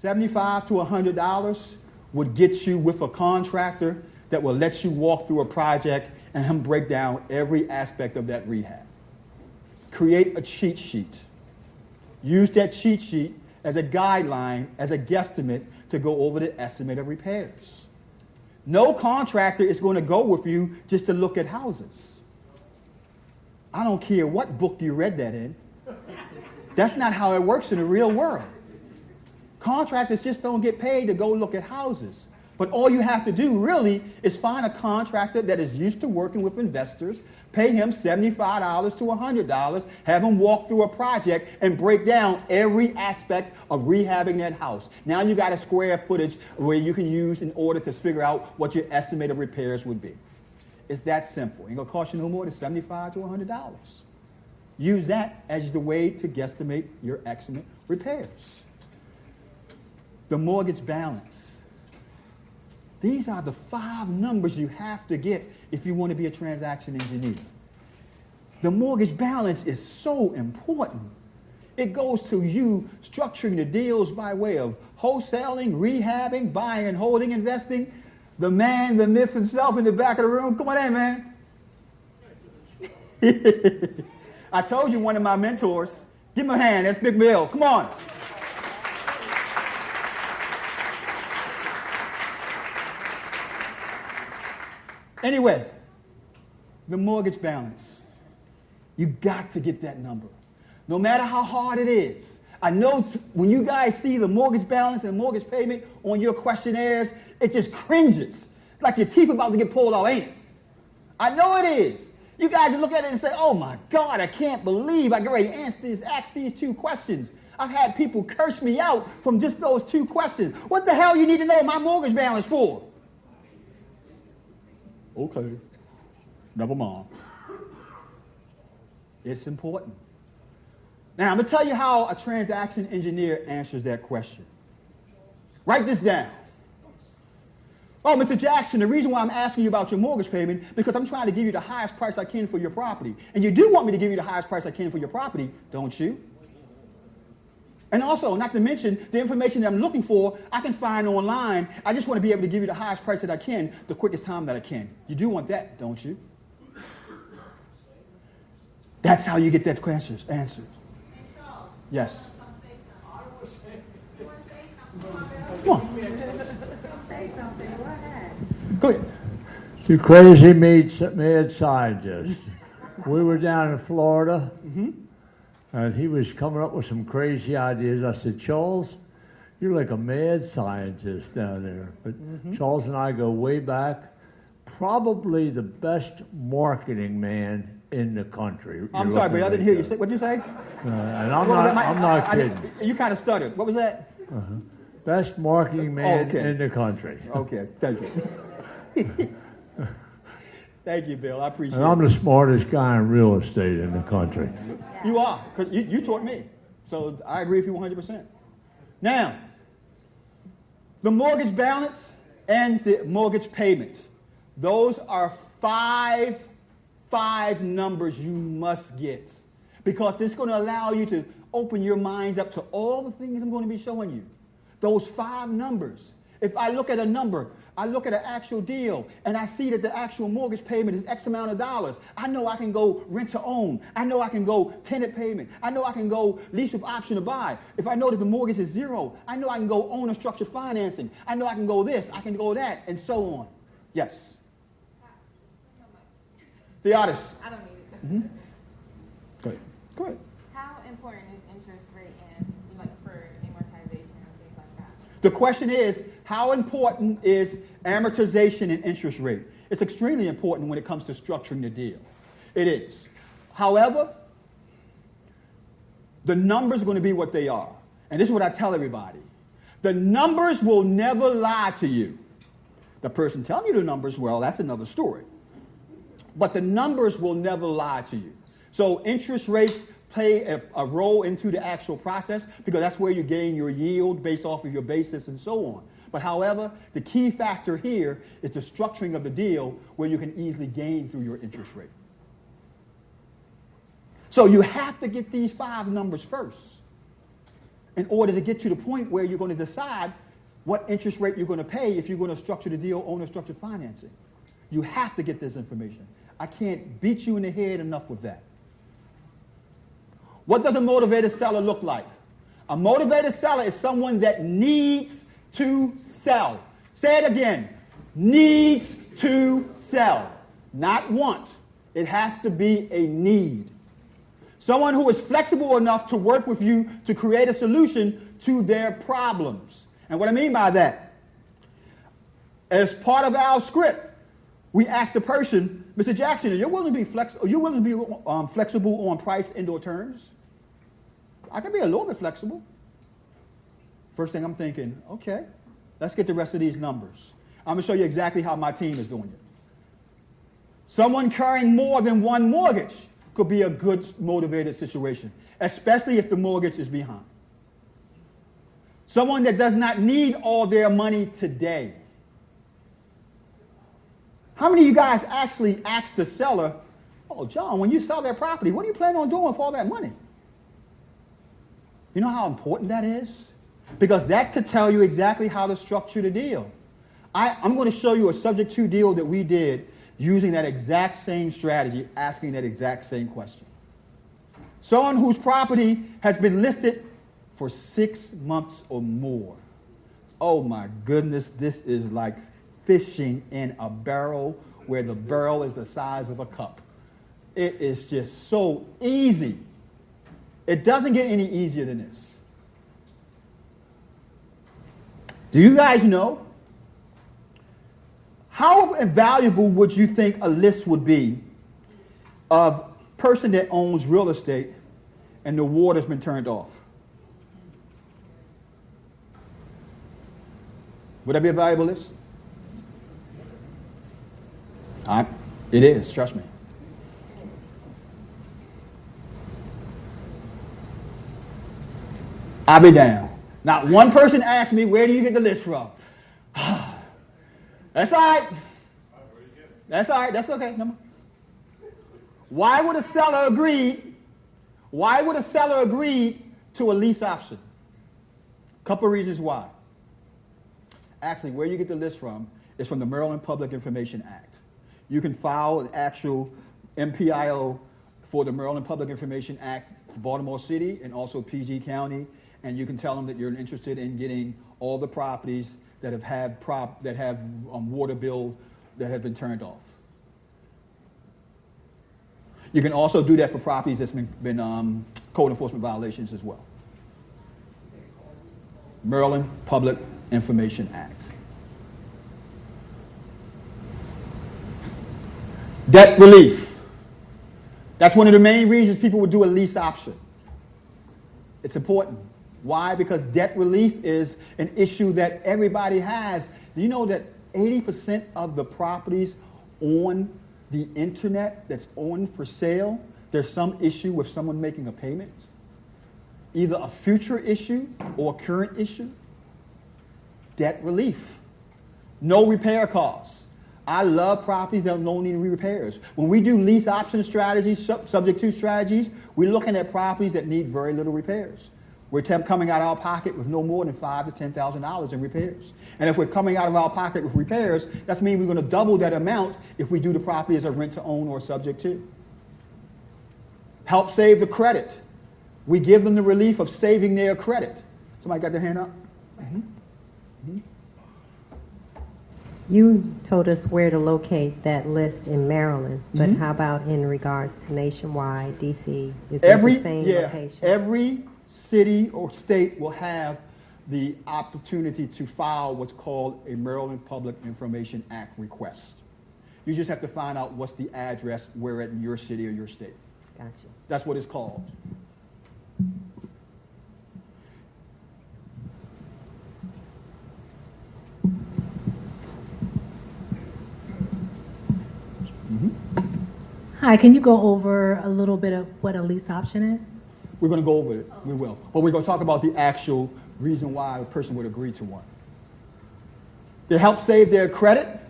$75 to $100 would get you with a contractor that will let you walk through a project and him break down every aspect of that rehab. Create a cheat sheet. Use that cheat sheet as a guideline, as a guesstimate to go over the estimate of repairs. No contractor is going to go with you just to look at houses. I don't care what book you read that in. That's not how it works in the real world. Contractors just don't get paid to go look at houses. But all you have to do really is find a contractor that is used to working with investors, pay him $75 to $100, have him walk through a project and break down every aspect of rehabbing that house. Now you got a square footage where you can use in order to figure out what your estimate of repairs would be. It's that simple. It ain't gonna cost you no more than $75 to $100. Use that as the way to guesstimate your estimate repairs. The mortgage balance. These are the 5 numbers you have to get if you want to be a transaction engineer. The mortgage balance is so important. It goes to you structuring the deals by way of wholesaling, rehabbing, buying and holding, investing. The man, the myth himself in the back of the room. Come on in, man. I told you one of my mentors. Give him a hand. That's Big Bill. Come on. Anyway, the mortgage balance. You got to get that number. No matter how hard it is. I know when you guys see the mortgage balance and mortgage payment on your questionnaires, it just cringes. It's like your teeth about to get pulled out, ain't it? I know it is. You guys look at it and say, oh my God, I can't believe I got ready to ask these 2 questions. I've had people curse me out from just those 2 questions. What the hell you need to know my mortgage balance for? Okay, never mind. It's important. Now, I'm going to tell you how a transaction engineer answers that question. Write this down. Oh, Mr. Jackson, the reason why I'm asking you about your mortgage payment because I'm trying to give you the highest price I can for your property. And you do want me to give you the highest price I can for your property, don't you? And also, not to mention, the information that I'm looking for, I can find online. I just want to be able to give you the highest price that I can, the quickest time that I can. You do want that, don't you? That's how you get that question answered. Yes. Come on. Go ahead. Two crazy mad scientists. We were down in Florida. Mm-hmm. And he was coming up with some crazy ideas. I said, Charles, you're like a mad scientist down there. But Charles and I go way back. Probably the best marketing man in the country. I'm sorry, but I didn't hear you. What did you say? And I'm not kidding. You kind of stuttered. What was that? Best marketing man in the country. Okay, thank you. Thank you, Bill. I appreciate it. And I'm the smartest guy in real estate in the country. You are, because you taught me. So I agree with you 100%. Now, the mortgage balance and the mortgage payment. Those are five numbers you must get. Because it's going to allow you to open your minds up to all the things I'm going to be showing you. Those 5 numbers. If I look at a number, I look at an actual deal, and I see that the actual mortgage payment is X amount of dollars. I know I can go rent to own. I know I can go tenant payment. I know I can go lease with option to buy. If I know that the mortgage is 0, I know I can go owner structured financing. I know I can go this, I can go that, and so on. Yes. Theodis. I don't need it. Mm-hmm. Go ahead. Go ahead. How important is interest rate and for amortization and things like that? The question is, how important is amortization and interest rate? It's extremely important when it comes to structuring the deal. It is. However, the numbers are going to be what they are. And this is what I tell everybody. The numbers will never lie to you. The person telling you the numbers, well, that's another story. But the numbers will never lie to you. So interest rates play a role into the actual process because that's where you gain your yield based off of your basis and so on. But however, the key factor here is the structuring of the deal where you can easily gain through your interest rate. So you have to get these 5 numbers first. in order to get to the point where you're going to decide what interest rate you're going to pay if you're going to structure the deal owner-structured financing. You have to get this information. I can't beat you in the head enough with that. What does a motivated seller look like? A motivated seller is someone that needs to sell. Say it again. Needs to sell. Not want. It has to be a need. Someone who is flexible enough to work with you to create a solution to their problems. And what I mean by that, as part of our script, we asked the person, Mr. Jackson, are you willing to be flexible on price and/or terms? I can be a little bit flexible. First thing I'm thinking, okay, let's get the rest of these numbers. I'm going to show you exactly how my team is doing it. Someone carrying more than one mortgage could be a good motivated situation, especially if the mortgage is behind. Someone that does not need all their money today. How many of you guys actually ask the seller, oh, John, when you sell that property, what do you plan on doing with all that money? You know how important that is? Because that could tell you exactly how to structure the deal. I'm going to show you a subject to deal that we did using that exact same strategy, asking that exact same question. Someone whose property has been listed for 6 months or more. Oh my goodness, this is like fishing in a barrel where the barrel is the size of a cup. It is just so easy. It doesn't get any easier than this. Do you guys know how valuable would you think a list would be of a person that owns real estate and the water's been turned off? Would that be a valuable list? It is, trust me. I'll be down. Not one person asked me, where do you get the list from? That's all right. That's all right. That's okay. No more. Why would a seller agree? Why would a seller agree to a lease option? A couple of reasons why. Actually, where you get the list from is from the Maryland Public Information Act. You can file an actual MPIO for the Maryland Public Information Act for Baltimore City and also PG County, and you can tell them that you're interested in getting all the properties that have water bill that have been turned off. You can also do that for properties that's been code enforcement violations as well. Maryland Public Information Act. Debt relief. That's one of the main reasons people would do a lease option. It's important. Why? Because debt relief is an issue that everybody has. Do you know that 80% of the properties on the internet that's on for sale, there's some issue with someone making a payment? Either a future issue or a current issue. Debt relief. No repair costs. I love properties that don't need repairs. When we do lease option strategies, subject to strategies, we're looking at properties that need very little repairs. We're coming out of our pocket with no more than $5,000 to $10,000 in repairs. And if we're coming out of our pocket with repairs, that means we're going to double that amount if we do the property as a rent to own or subject to. Help save the credit. We give them the relief of saving their credit. Somebody got their hand up? Mm-hmm. Mm-hmm. You told us where to locate that list in Maryland, but how about in regards to nationwide, D.C.? Is it the same location? Every city or state will have the opportunity to file what's called a Maryland Public Information Act request. You just have to find out what's the address where at in your city or your state. Gotcha. That's what it's called. Hi, can you go over a little bit of what a lease option is? We're going to go over it. We will. But we're going to talk about the actual reason why a person would agree to one. They help save their credit.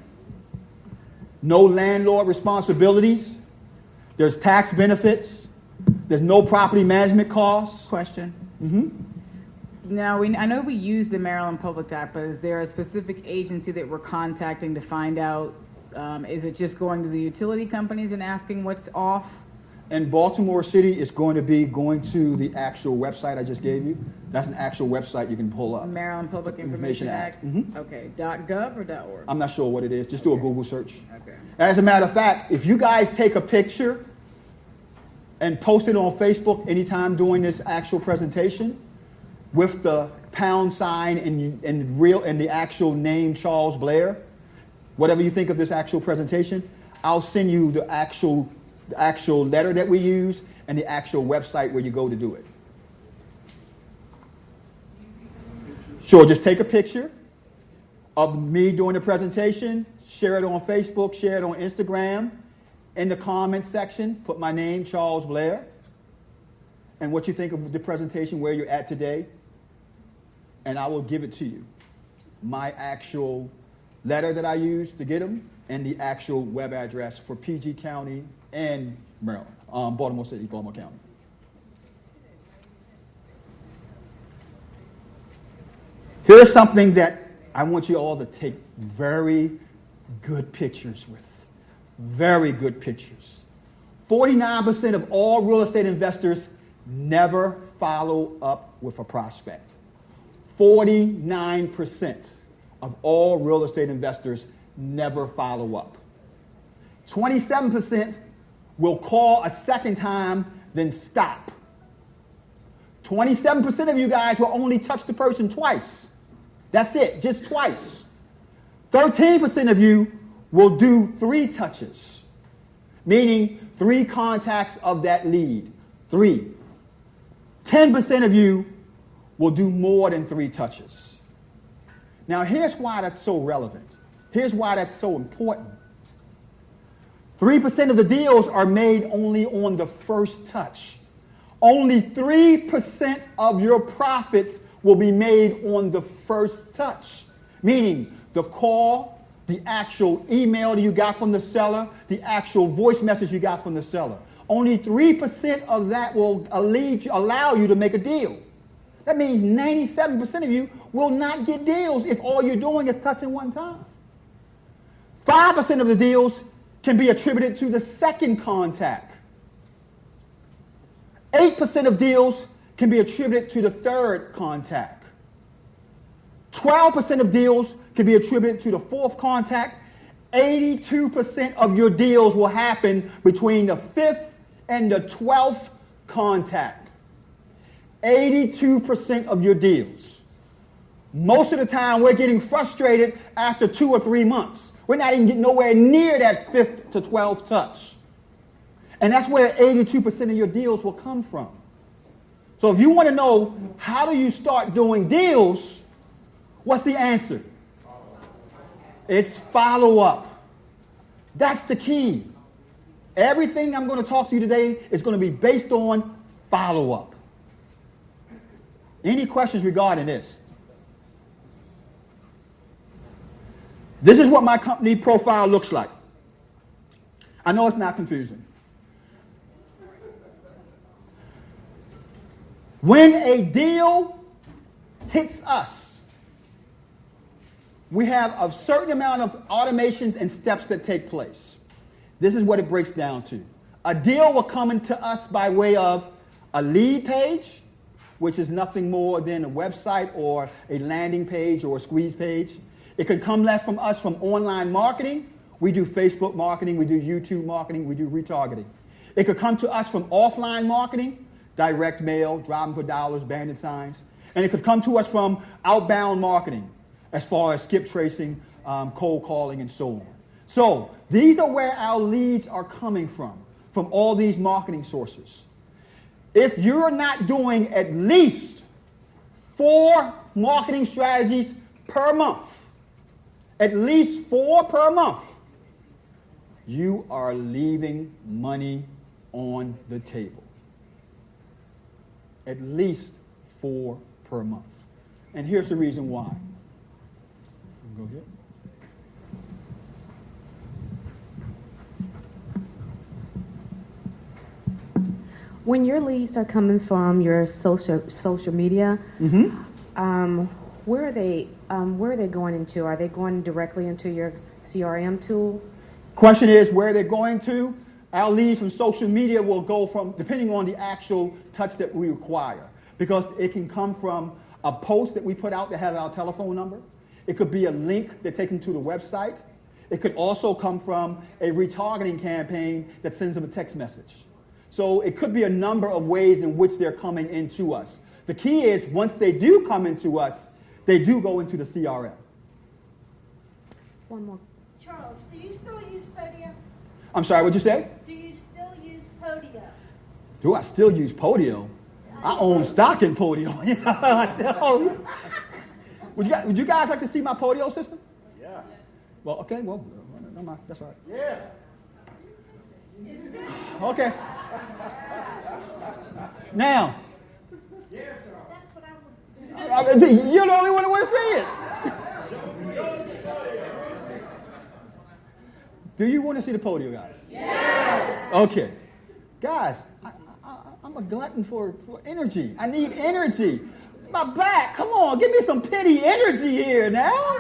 No landlord responsibilities. There's tax benefits. There's no property management costs. Question. Now, I know we use the Maryland Public Act, but is there a specific agency that we're contacting to find out? Is it just going to the utility companies and asking what's off? In Baltimore City, it's going to be going to the actual website I just gave you. That's an actual website you can pull up. Maryland Public Information Act? Mm-hmm. Okay. .gov or .org? I'm not sure what it is. Just do a Google search. Okay. As a matter of fact, if you guys take a picture and post it on Facebook anytime during this actual presentation with the pound sign and the actual name Charles Blair, whatever you think of this actual presentation, I'll send you the actual letter that we use and the actual website where you go to do it. Sure, just take a picture of me doing the presentation, share it on Facebook, share it on Instagram. In the comments section, put my name, Charles Blair, and what you think of the presentation, where you're at today, and I will give it to you. My actual letter that I use to get them, and the actual web address for PG County and Maryland, Baltimore City, Baltimore County. Here's something that I want you all to take very good pictures with. Very good pictures. 49% of all real estate investors never follow up with a prospect. 49% of all real estate investors never follow up. 27% will call a second time, then stop. 27% of you guys will only touch the person twice. That's it, just twice. 13% of you will do 3 touches, meaning 3 contacts of that lead. 3. 10% of you will do more than 3 touches. Now, here's why that's so relevant. Here's why that's so important. 3% of the deals are made only on the first touch. Only 3% of your profits will be made on the first touch, meaning the call, the actual email that you got from the seller, the actual voice message you got from the seller. Only 3% of that will allow you to make a deal. That means 97% of you will not get deals if all you're doing is touching one time. 5% of the deals can be attributed to the second contact. 8% of deals can be attributed to the third contact. 12% of deals can be attributed to the fourth contact. 82% of your deals will happen between the 5th and the 12th contact. 82% of your deals. Most of the time, we're getting frustrated after 2 or 3 months. We're not even getting nowhere near that 5th to 12th touch. And that's where 82% of your deals will come from. So if you want to know how do you start doing deals, what's the answer? It's follow-up. That's the key. Everything I'm going to talk to you today is going to be based on follow-up. Any questions regarding this? This is what my company profile looks like. I know it's not confusing. When a deal hits us, we have a certain amount of automations and steps that take place. This is what it breaks down to. A deal will come into us by way of a lead page, which is nothing more than a website or a landing page or a squeeze page. It can come from us from online marketing. We do Facebook marketing, we do YouTube marketing, we do retargeting. It could come to us from offline marketing, direct mail, driving for dollars, bandit signs. And it could come to us from outbound marketing, as far as skip tracing, cold calling, and so on. So these are where our leads are coming from all these marketing sources. If you're not doing at least 4 marketing strategies per month, at least 4 per month, you are leaving money on the table. At least 4 per month. And here's the reason why. Go ahead. When your leads are coming from your social media, Where are they going into? Are they going directly into your CRM tool? Question is where they're going to. Our leads from social media will go from, depending on the actual touch that we require, because it can come from a post that we put out that has our telephone number. It could be a link that takes them to the website. It could also come from a retargeting campaign that sends them a text message. So it could be a number of ways in which they're coming into us. The key is once they do come into us, they do go into the CRM. One more. Charles, do you still use Podio? I'm sorry, what'd you say? Do you still use Podio? Do I still use Podio? I own stock in Podio. I still own. Would you guys like to see my Podio system? Yeah. Well, okay, well, never mind. That's all right. Yeah. Okay. Now. You're the only one who wants to see it. Do you want to see the Podio, guys? Yes. Okay. Guys, I'm a glutton for energy. I need energy. My back. Come on, give me some pity energy here now.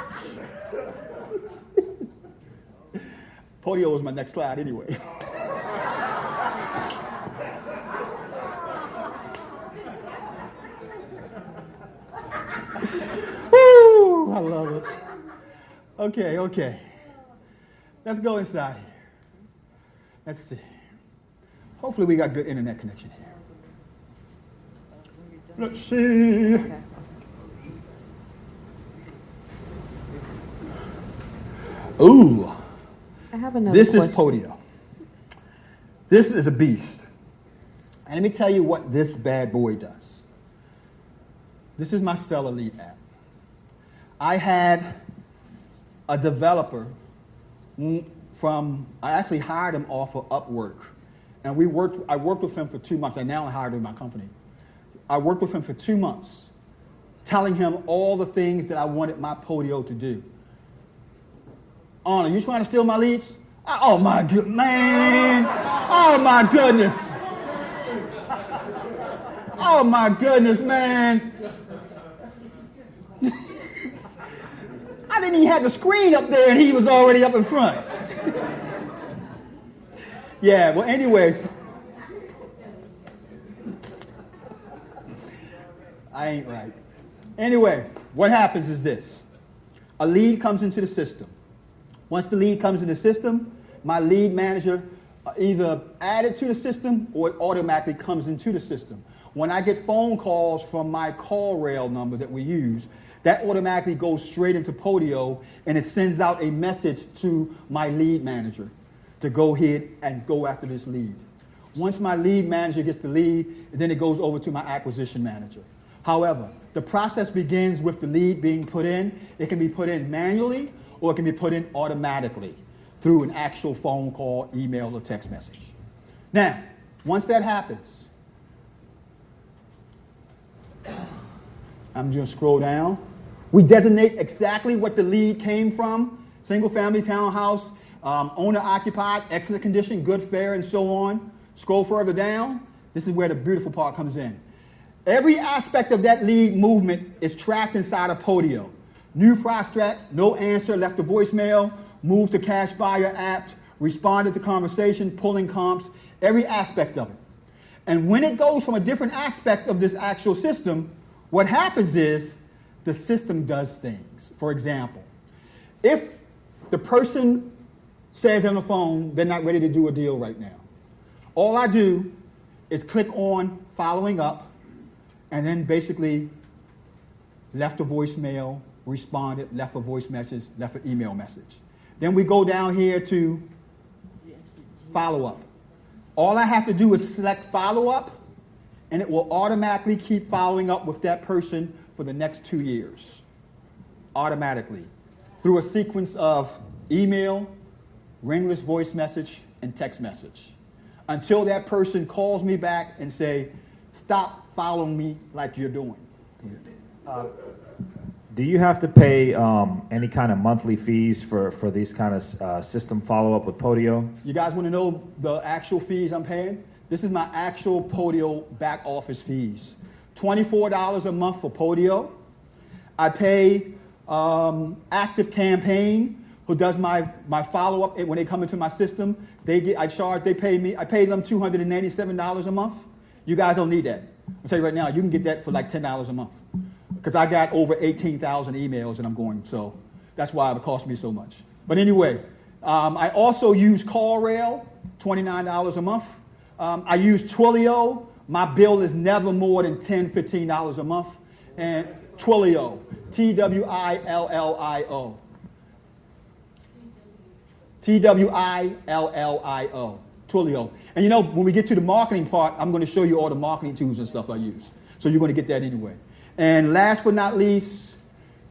Podio was my next slide anyway. Woo, I love it. Okay. Let's go inside here. Let's see. Hopefully we got good internet connection here. Let's see. Okay. Ooh. I have another This question. is Podio. This is a beast. And let me tell you what this bad boy does. This is my seller lead app. I had a developer I actually hired him off of Upwork. And I worked with him for 2 months. I now hired him in my company. I worked with him for 2 months, telling him all the things that I wanted my Podio to do. Anna, you trying to steal my leads? Oh my good man! Oh my goodness! Oh my goodness, man! I didn't even have the screen up there, and he was already up in front. Yeah. Well, anyway, I ain't right. Anyway, what happens is this: a lead comes into the system. Once the lead comes into the system, my lead manager either adds it to the system or it automatically comes into the system. When I get phone calls from my call rail number that we use, that automatically goes straight into Podio and it sends out a message to my lead manager to go ahead and go after this lead. Once my lead manager gets the lead, then it goes over to my acquisition manager. However, the process begins with the lead being put in. It can be put in manually or it can be put in automatically through an actual phone call, email, or text message. Now, once that happens, I'm going to scroll down. We designate exactly what the lead came from: single-family townhouse, owner-occupied, excellent condition, good fare, and so on. Scroll further down. This is where the beautiful part comes in. Every aspect of that lead movement is tracked inside of Podio. New prospect, no answer, left a voicemail, moved to cash buyer app, responded to conversation, pulling comps, every aspect of it. And when it goes from a different aspect of this actual system, what happens is the system does things. For example, if the person says on the phone they're not ready to do a deal right now, all I do is click on following up and then basically left a voicemail, responded, left a voice message, left an email message. Then we go down here to follow up. All I have to do is select follow up and it will automatically keep following up with that person for the next 2 years. Automatically. Through a sequence of email, ringless voice message, and text message. Until that person calls me back and say, stop following me like you're doing. Do you have to pay any kind of monthly fees for these kind of system follow-up with Podio? You guys want to know the actual fees I'm paying? This is my actual Podio back office fees. $24 a month for Podio, I pay Active Campaign, who does my follow-up when they come into my system. I pay them $287 a month. You guys don't need that. I'll tell you right now, you can get that for like $10 a month. Because I got over 18,000 emails and I'm going, so that's why it cost me so much. But anyway, I also use CallRail, $29 a month. I use Twilio. My bill is never more than $10, $15 a month. And Twilio, Twillio. Twillio. Twilio. And you know, when we get to the marketing part, I'm going to show you all the marketing tools and stuff I use. So you're going to get that anyway. And last but not least,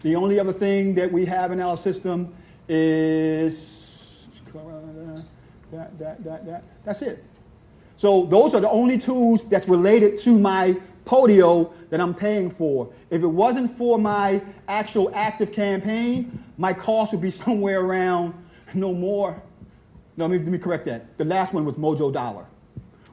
the only other thing that we have in our system is that's it. So those are the only tools that's related to my Podio that I'm paying for. If it wasn't for my actual Active Campaign, my cost would be somewhere around let me correct that. The last one was Mojo Dollar.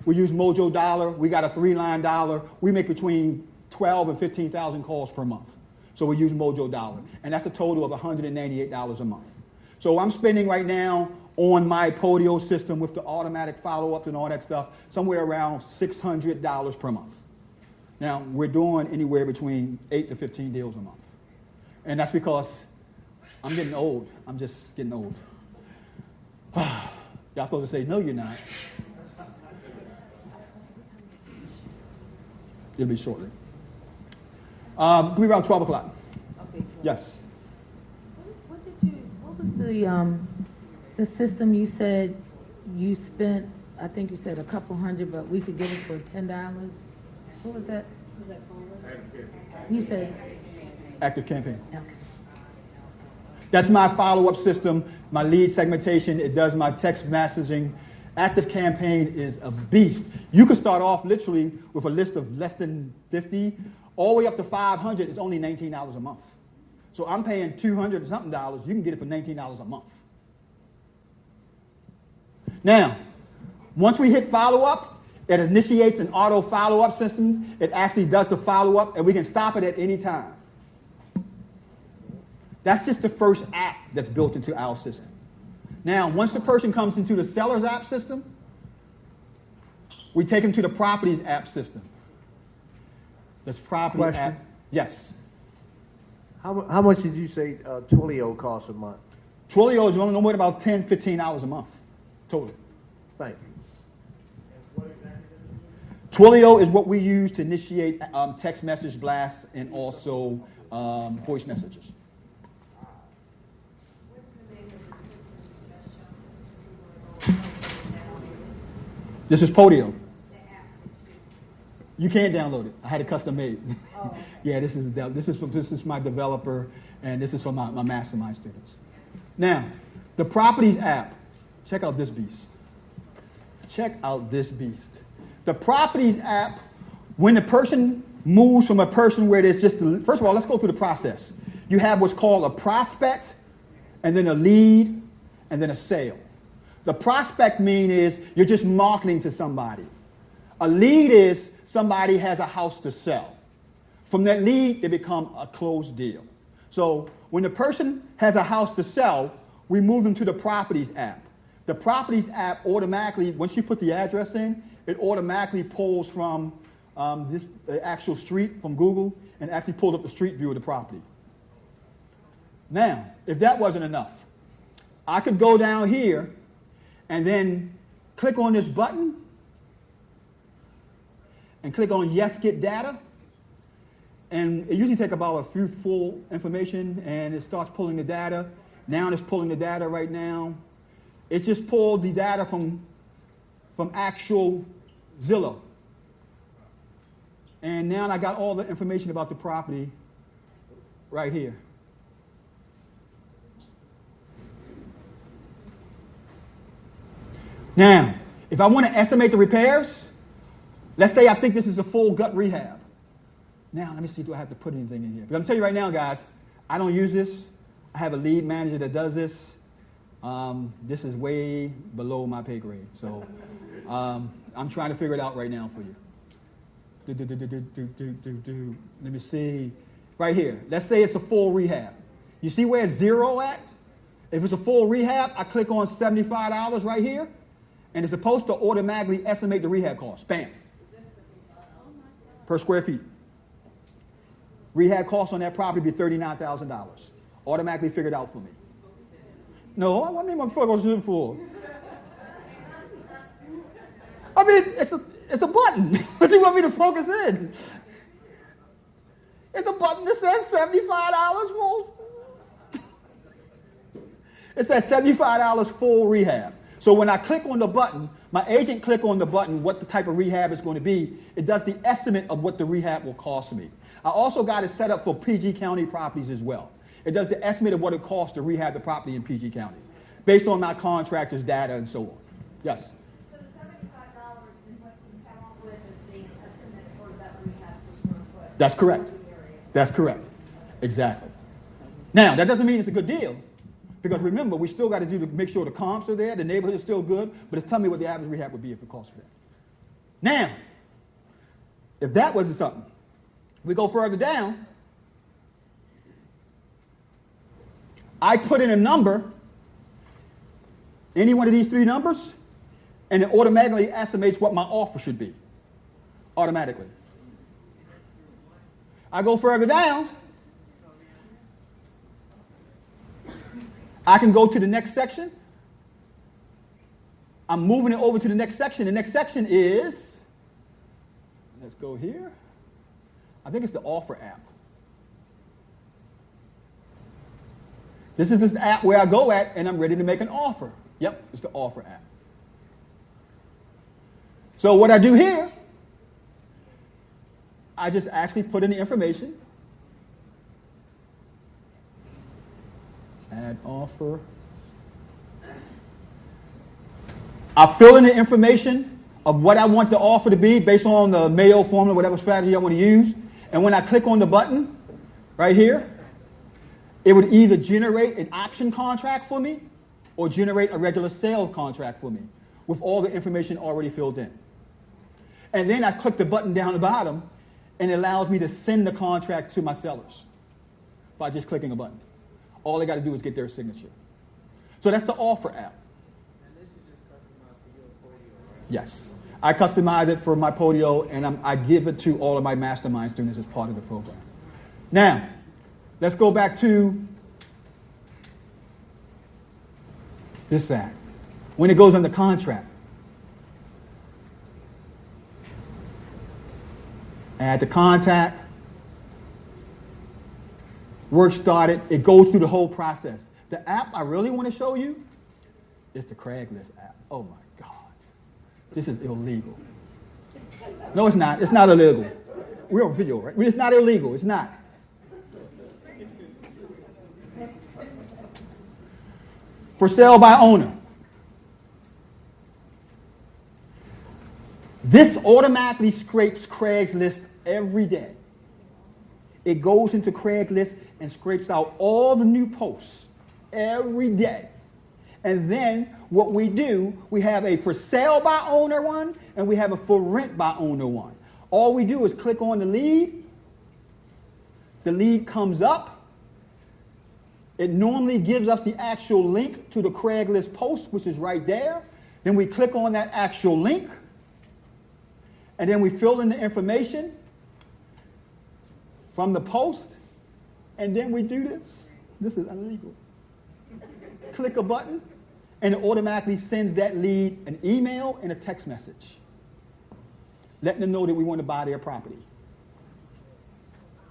We use Mojo Dollar. We got a 3-line dollar. We make between 12 and 15,000 calls per month. So we use Mojo Dollar. And that's a total of $198 a month. So I'm spending right now on my Podio system with the automatic follow-up and all that stuff, somewhere around $600 per month. Now, we're doing anywhere between 8 to 15 deals a month. And that's because I'm getting old. I'm just getting old. Y'all supposed to say, no, you're not. It'll be shortly. Could be around 12 o'clock. Okay. Yes. What was the system you said you spent? I think you said a couple hundred, but we could get it for $10. What was that? You said Active Campaign. Okay. That's my follow-up system, my lead segmentation. It does my text messaging. Active Campaign is a beast. You can start off literally with a list of less than 50, all the way up to 500. It's only $19 a month. So I'm paying $200 and something. You can get it for $19 a month. Now, once we hit follow-up, it initiates an auto follow-up system. It actually does the follow-up, and we can stop it at any time. That's just the first app that's built into our system. Now, once the person comes into the seller's app system, we take them to the properties app system. This property app. Yes. How much did you say Twilio costs a month? Twilio is no more than about $10, $15 a month total. Thank you. Twilio is what we use to initiate text message blasts and also voice messages. This is Podio. You can't download it. I had it custom made. Oh. Yeah, this is my developer, and this is for my mastermind students. Now, the Properties app. Check out this beast. Check out this beast. The Properties app, when the person moves from a person where there's just, first of all, let's go through the process. You have what's called a prospect, and then a lead, and then a sale. The prospect mean is you're just marketing to somebody. A lead is somebody has a house to sell. From that lead, they become a closed deal. So when the person has a house to sell, we move them to the Properties app. The Properties app automatically, once you put the address in, it automatically pulls from the actual street from Google and actually pulls up the street view of the property. Now, if that wasn't enough, I could go down here and then click on this button and click on Yes, Get Data. And it usually takes about a few full information, and it starts pulling the data. Now it's pulling the data right now. It's just pulled the data from actual Zillow. And now I got all the information about the property right here. Now, if I want to estimate the repairs, let's say I think this is a full gut rehab. Now, let me see, do I have to put anything in here? Because I'm telling you right now, guys, I don't use this. I have a lead manager that does this. This is way below my pay grade. So I'm trying to figure it out right now for you. Let me see. right here. Let's say it's a full rehab. You see where it's 0 at? If it's a full rehab, I click on $75 right here, and it's supposed to automatically estimate the rehab cost. Bam. Per square feet. Rehab cost on that property would be $39,000. Automatically figured out for me. No, I mean my focus is for. I mean, it's a button. What do you want me to focus in? It's a button that says $75 full. It says $75 full rehab. So when I click on the button, my agent click on the button what the type of rehab is going to be. It does the estimate of what the rehab will cost me. I also got it set up for PG County properties as well. It does the estimate of what it costs to rehab the property in PG County, based on my contractor's data and so on. Yes? So the $75 is what you come up with as the estimate for that rehab per square foot. That's correct. That's correct. Exactly. Now, that doesn't mean it's a good deal, because remember, we still got to do to make sure the comps are there, the neighborhood is still good, but it's telling me what the average rehab would be if it costs for that. Now, if that wasn't something, we go further down. I put in a number, any one of these 3 numbers, and it automatically estimates what my offer should be. Automatically. I go further down. I can go to the next section. I'm moving it over to the next section. The next section is, let's go here. I think it's the offer app. This is this app where I go at and I'm ready to make an offer. Yep, it's the offer app. So what I do here, I just actually put in the information. Add offer. I fill in the information of what I want the offer to be based on the Mayo formula, whatever strategy I want to use. And when I click on the button right here, it would either generate an option contract for me or generate a regular sale contract for me with all the information already filled in. And then I click the button down the bottom and it allows me to send the contract to my sellers by just clicking a button. All they got to do is get their signature. So that's the offer app. And this is just customized for your Podio, right? Yes. I customize it for my Podio and I give it to all of my mastermind students as part of the program. Now, let's go back to this act. When it goes under contract, add the contact, work started, it goes through the whole process. The app I really want to show you is the Craigslist app. Oh my God. This is illegal. No, it's not. It's not illegal. We're on video, right? It's not illegal. It's not. For sale by owner. This automatically scrapes Craigslist every day. It goes into Craigslist and scrapes out all the new posts every day. And then what we do, we have a for sale by owner one and we have a for rent by owner one. All we do is click on the lead. The lead comes up. It normally gives us the actual link to the Craigslist post, which is right there. Then we click on that actual link. And then we fill in the information from the post. And then we do this. This is illegal. Click a button, and it automatically sends that lead an email and a text message, letting them know that we want to buy their property.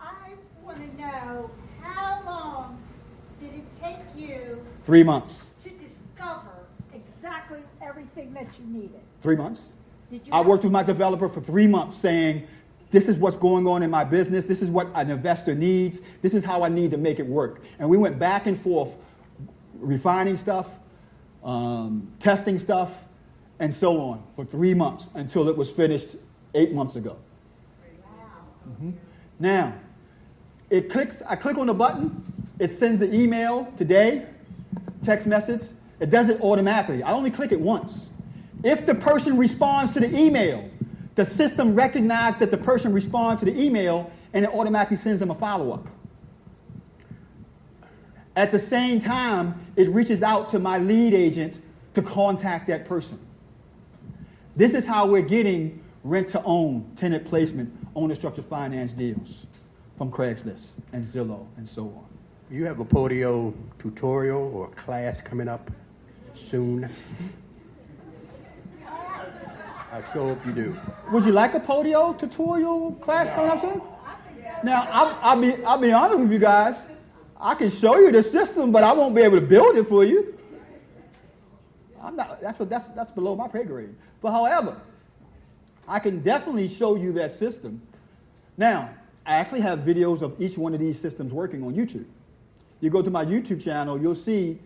I want to know, how long did it take you 3 months. to discover exactly everything that you needed? 3 months. Did you I worked with my developer for 3 months saying, this is what's going on in my business. This is what an investor needs. This is how I need to make it work. And we went back and forth, refining stuff, testing stuff, and so on for 3 months until it was finished 8 months ago. Mm-hmm. Now, I click on the button. It sends the email today, text message. It does it automatically. I only click it once. If the person responds to the email, the system recognizes that the person responds to the email and it automatically sends them a follow-up. At the same time, it reaches out to my lead agent to contact that person. This is how we're getting rent-to-own, tenant placement, owner-structured finance deals from Craigslist and Zillow and so on. You have a Podio tutorial or class coming up soon? I sure hope you do. Would you like a Podio tutorial class coming up soon? Now, I'll be honest with you guys. I can show you the system, but I won't be able to build it for you. That's below my pay grade. But however, I can definitely show you that system. Now, I actually have videos of each one of these systems working on YouTube. You go to my YouTube channel, you'll see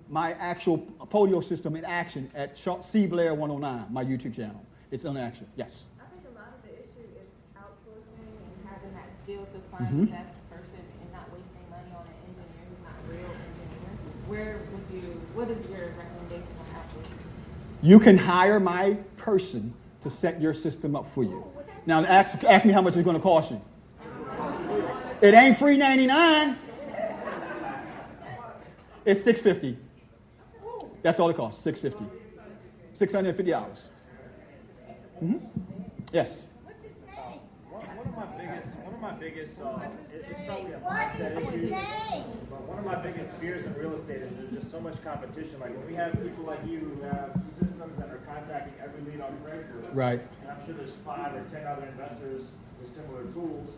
my actual Podio system in action at C. Blair 109, my YouTube channel. It's in action. Yes. I think a lot of the issue is outsourcing and having that skill to find the best person and not wasting money on an engineer who's not a real engineer. What is your recommendation on outsourcing? You can hire my person to set your system up for you. Now ask me how much it's going to cost you. It ain't free 99. It's $650. That's all it costs. $650. $650. Yes. One of my biggest, it's probably a mindset issue, but one of my biggest fears in real estate is there's just so much competition. Like when we have people like you who have systems that are contacting every lead on Craigslist, right? And I'm sure there's 5 or 10 other investors with similar tools.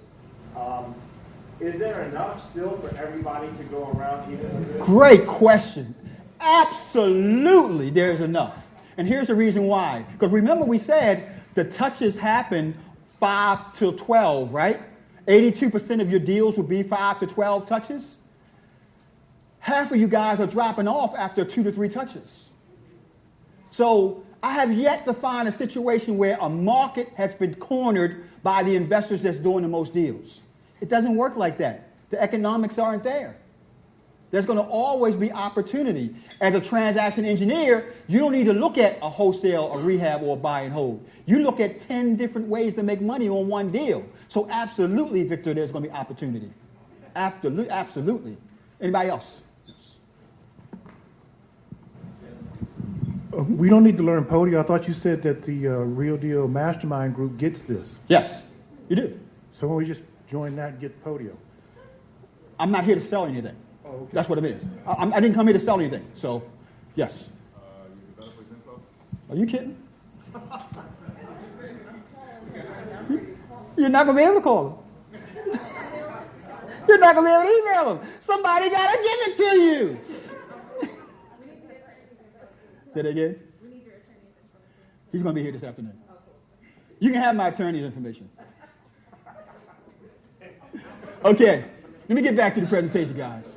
Is there enough still for everybody to go around even? Great question. Absolutely, there's enough. And here's the reason why. Because remember we said the touches happen 5 to 12, right? 82% of your deals will be 5 to 12 touches. Half of you guys are dropping off after 2 to 3 touches. So I have yet to find a situation where a market has been cornered by the investors that's doing the most deals. It doesn't work like that. The economics aren't there. There's going to always be opportunity. As a transaction engineer, you don't need to look at a wholesale, a rehab, or a buy and hold. You look at 10 different ways to make money on one deal. So absolutely, Victor, there's going to be opportunity. Absolutely. Anybody else? We don't need to learn Podio. I thought you said that the Real Deal Mastermind group gets this. Yes, you do. So when we just join that and get Podio? I'm not here to sell anything. Oh, okay. That's what it is. I didn't come here to sell anything. So, yes. Are you kidding? You're not going to be able to call them. You're not going to be able to email them. Somebody got to give it to you. Say that again? He's going to be here this afternoon. You can have my attorney's information. Okay, let me get back to the presentation, guys.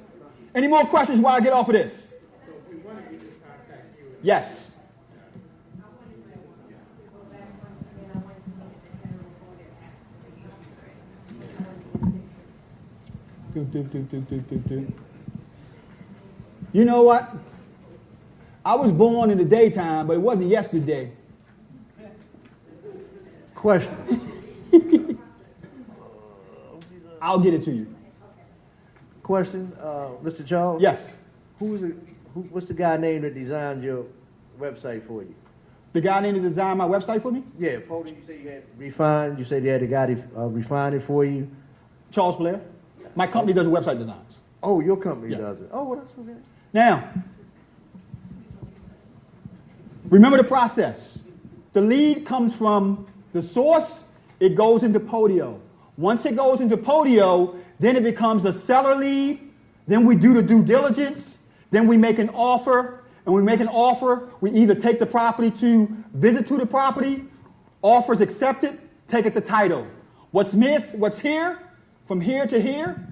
Any more questions while I get off of this? Yes. You know what? I was born in the daytime, but it wasn't yesterday. Question. I'll get it to you. Question, Mr. Charles? Yes. What's the guy name that designed your website for you? The guy named to design my website for me? Yeah, Pody, you said you had refined. You said you had a guy to refine it for you. Charles Blair. My company does website designs. Oh, your company does it. Oh, well, that's okay. Now, remember the process. The lead comes from the source. It goes into Podio. Once it goes into Podio, then it becomes a seller lead. Then we do the due diligence. Then we make an offer. And we make an offer. We either take the property to visit to the property, offers accepted, take it to title. What's here, from here to here,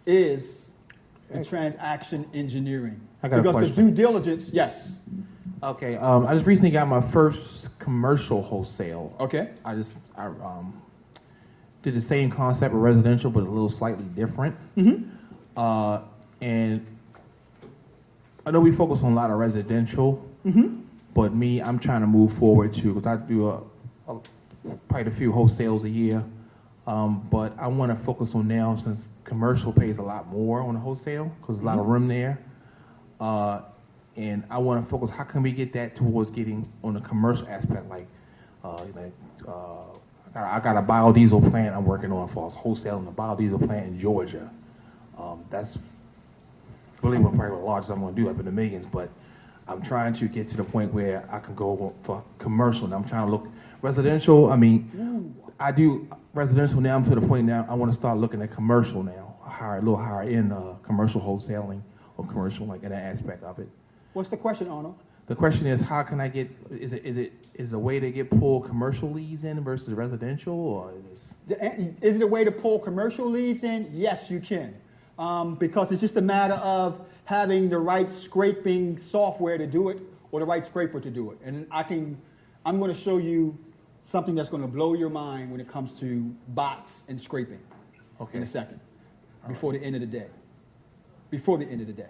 is the transaction engineering. I got a question. Because the due diligence, yes. Okay, I just recently got my first commercial wholesale. Okay. I did the same concept of residential, but a little slightly different. Mm-hmm. And I know we focus on a lot of residential, but I'm trying to move forward too, because I do probably a few wholesales a year. But I want to focus on now since commercial pays a lot more on the wholesale because there's a lot of room there. And I want to focus, how can we get that towards getting on the commercial aspect, like I got a biodiesel plant I'm working on for us, wholesaling a biodiesel plant in Georgia. That's really probably the largest I'm going to do, up in the millions, but I'm trying to get to the point where I can go for commercial. And I'm trying to look residential. I mean, I do residential now. I'm to the point now I want to start looking at commercial now, a little higher in commercial wholesaling or commercial, like in that aspect of it. What's the question, Arnold? The question is, how can I get? Is a way to get pull commercial leads in versus residential, or is it a way to pull commercial leads in? Yes, you can, because it's just a matter of having the right scraping software to do it, or the right scraper to do it. And I'm going to show you something that's going to blow your mind when it comes to bots and scraping. In a second, before the end of the day. Before the end of the day.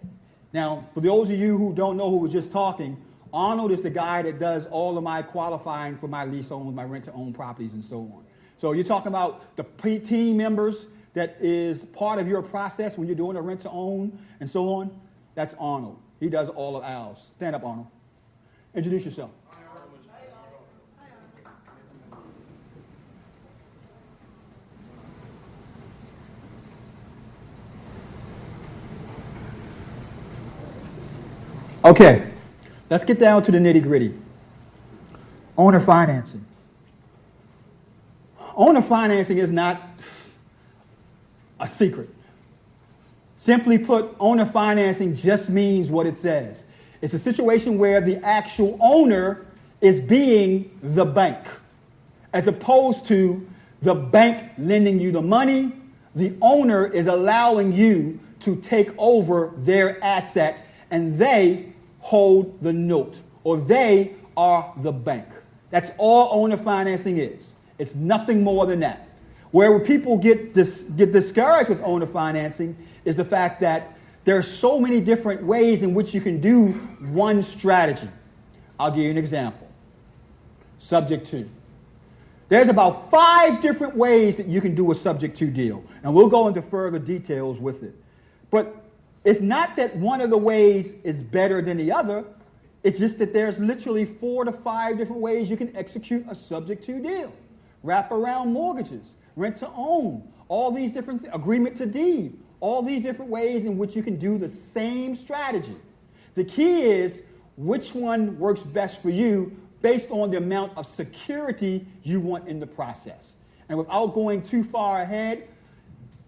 Now, for those of you who don't know who was just talking, Arnold is the guy that does all of my qualifying for my lease-own, my rent-to-own properties, and so on. So you're talking about the team members that is part of your process when you're doing a rent-to-own and so on. That's Arnold. He does all of ours. Stand up, Arnold. Introduce yourself. Okay, let's get down to the nitty-gritty. Owner financing. Owner financing is not a secret. Simply put, owner financing just means what it says. It's a situation where the actual owner is being the bank, as opposed to the bank lending you the money. The owner is allowing you to take over their asset, and they hold the note, or they are the bank. That's all owner financing is. It's nothing more than that. Where people get discouraged with owner financing is the fact that there are so many different ways in which you can do one strategy. I'll give you an example. Subject to. There's about 5 different ways that you can do a subject to deal, and we'll go into further details with it. But it's not that one of the ways is better than the other. It's just that there's literally 4 to 5 different ways you can execute a subject to deal. Wraparound mortgages, rent to own, all these different things, agreement to deed, all these different ways in which you can do the same strategy. The key is which one works best for you based on the amount of security you want in the process. And without going too far ahead,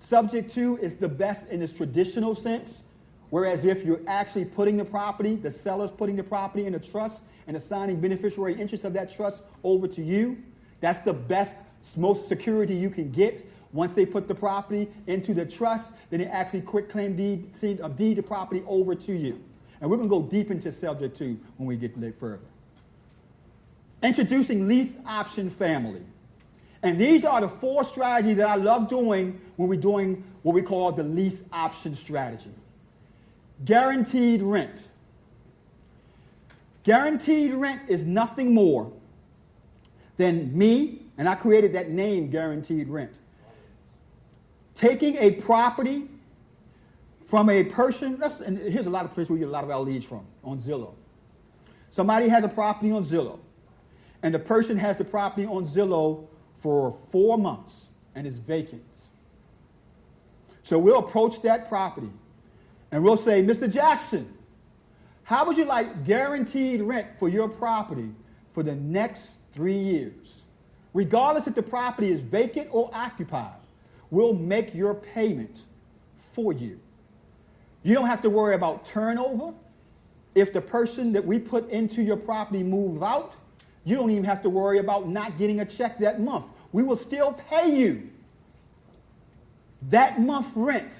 subject to is the best in its traditional sense. Whereas if you're actually putting the property, the seller's putting the property in a trust and assigning beneficiary interest of that trust over to you, that's the best, most security you can get. Once they put the property into the trust, then they actually quick claim deed the property over to you. And we're going to go deep into subject to when we get further. Introducing lease option family. And these are the 4 strategies that I love doing when we're doing what we call the lease option strategy. Guaranteed rent. Guaranteed rent is nothing more than me, and I created that name, guaranteed rent, taking a property from a person, and here's a lot of places we get a lot of our leads from, on Zillow. Somebody has a property on Zillow, and the person has the property on Zillow for 4 months and is vacant. So we'll approach that property and we'll say, Mr. Jackson, how would you like guaranteed rent for your property for the next 3 years? Regardless if the property is vacant or occupied, we'll make your payment for you. You don't have to worry about turnover. If the person that we put into your property moves out, you don't even have to worry about not getting a check that month. We will still pay you that month rent,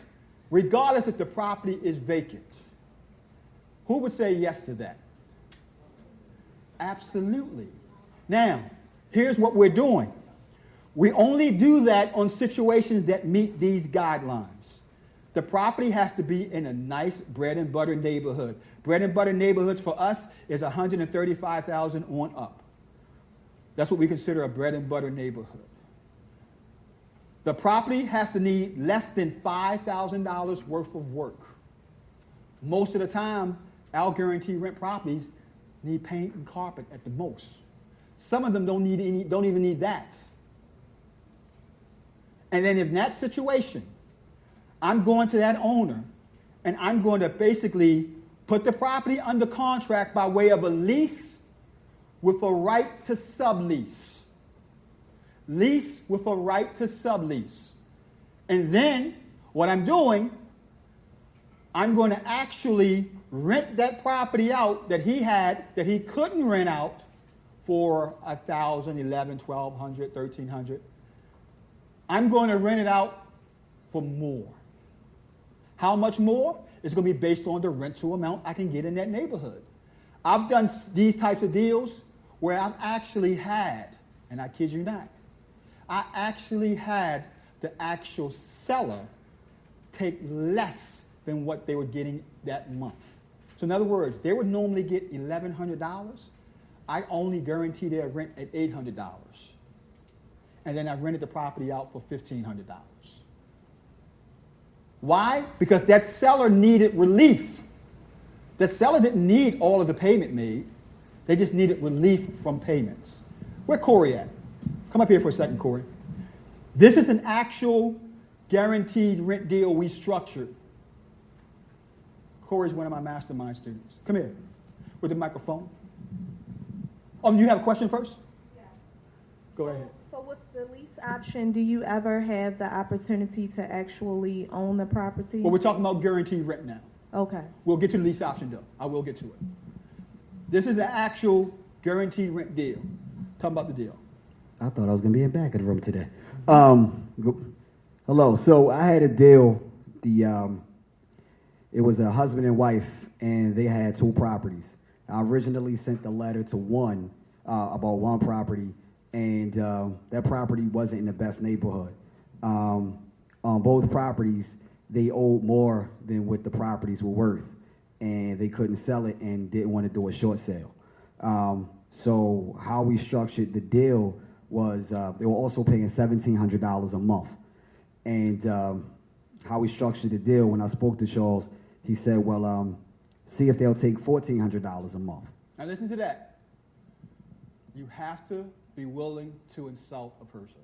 regardless if the property is vacant. Who would say yes to that? Absolutely. Now, here's what we're doing. We only do that on situations that meet these guidelines. The property has to be in a nice bread and butter neighborhood. Bread and butter neighborhoods for us is $135,000 on up. That's what we consider a bread and butter neighborhood. The property has to need less than $5,000 worth of work. Most of the time, our guaranteed rent properties need paint and carpet at the most. Some of them don't even need that. And then in that situation, I'm going to that owner and I'm going to basically put the property under contract by way of a lease with a right to sublease. Lease with a right to sublease. And then what I'm doing, I'm going to actually rent that property out that he couldn't rent out for $1,000, $1,100, $1,200, $1,300. I'm going to rent it out for more. How much more? It's going to be based on the rental amount I can get in that neighborhood. I've done these types of deals where I've actually had, and I kid you not, I actually had the actual seller take less than what they were getting that month. So in other words, they would normally get $1,100. I only guarantee their rent at $800. And then I rented the property out for $1,500. Why? Because that seller needed relief. That seller didn't need all of the payment made. They just needed relief from payments. Where Corey at? Come up here for a second, Corey. This is an actual guaranteed rent deal we structured. Corey's one of my mastermind students. Come here with the microphone. Oh, you have a question first? Yeah. Go ahead. So with the lease option, do you ever have the opportunity to actually own the property? Well, we're talking about guaranteed rent now. Okay. We'll get to the lease option, though. I will get to it. This is an actual guaranteed rent deal. Talk about the deal. I thought I was going to be in back of the room today. Hello. So I had a deal. It was a husband and wife, and they had 2 properties. I originally sent the letter to one about one property, and that property wasn't in the best neighborhood. On both properties, they owed more than what the properties were worth, and they couldn't sell it and didn't want to do a short sale. So how we structured the deal was they were also paying $1,700 a month. And how we structured the deal, when I spoke to Charles, he said, well, see if they'll take $1,400 a month. Now listen to that. You have to be willing to insult a person.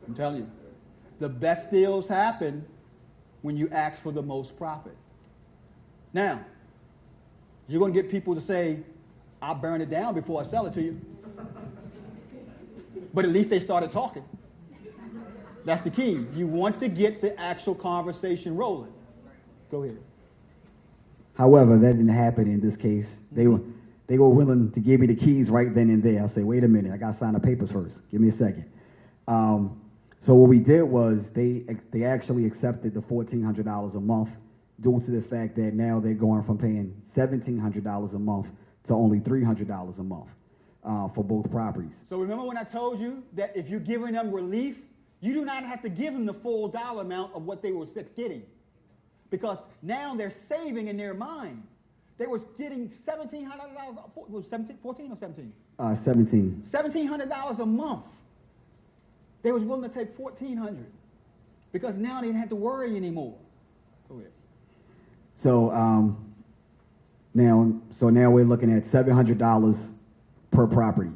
I'm telling you. The best deals happen when you ask for the most profit. Now, you're going to get people to say, I'll burn it down before I sell it to you. But at least they started talking. That's the key. You want to get the actual conversation rolling. Go ahead. However, that didn't happen in this case. They were willing to give me the keys right then and there. I said, wait a minute, I got to sign the papers first. Give me a second. So what we did was they actually accepted the $1,400 a month due to the fact that now they're going from paying $1,700 a month to only $300 a month for both properties. So remember when I told you that if you're giving them relief, you do not have to give them the full dollar amount of what they were getting. Because now they're saving in their mind. They were getting $1,700, was it 14 or 17? 17. $1,700 a month. They was willing to take $1,400 because now they didn't have to worry anymore. Go ahead. So now we're looking at $700 per property,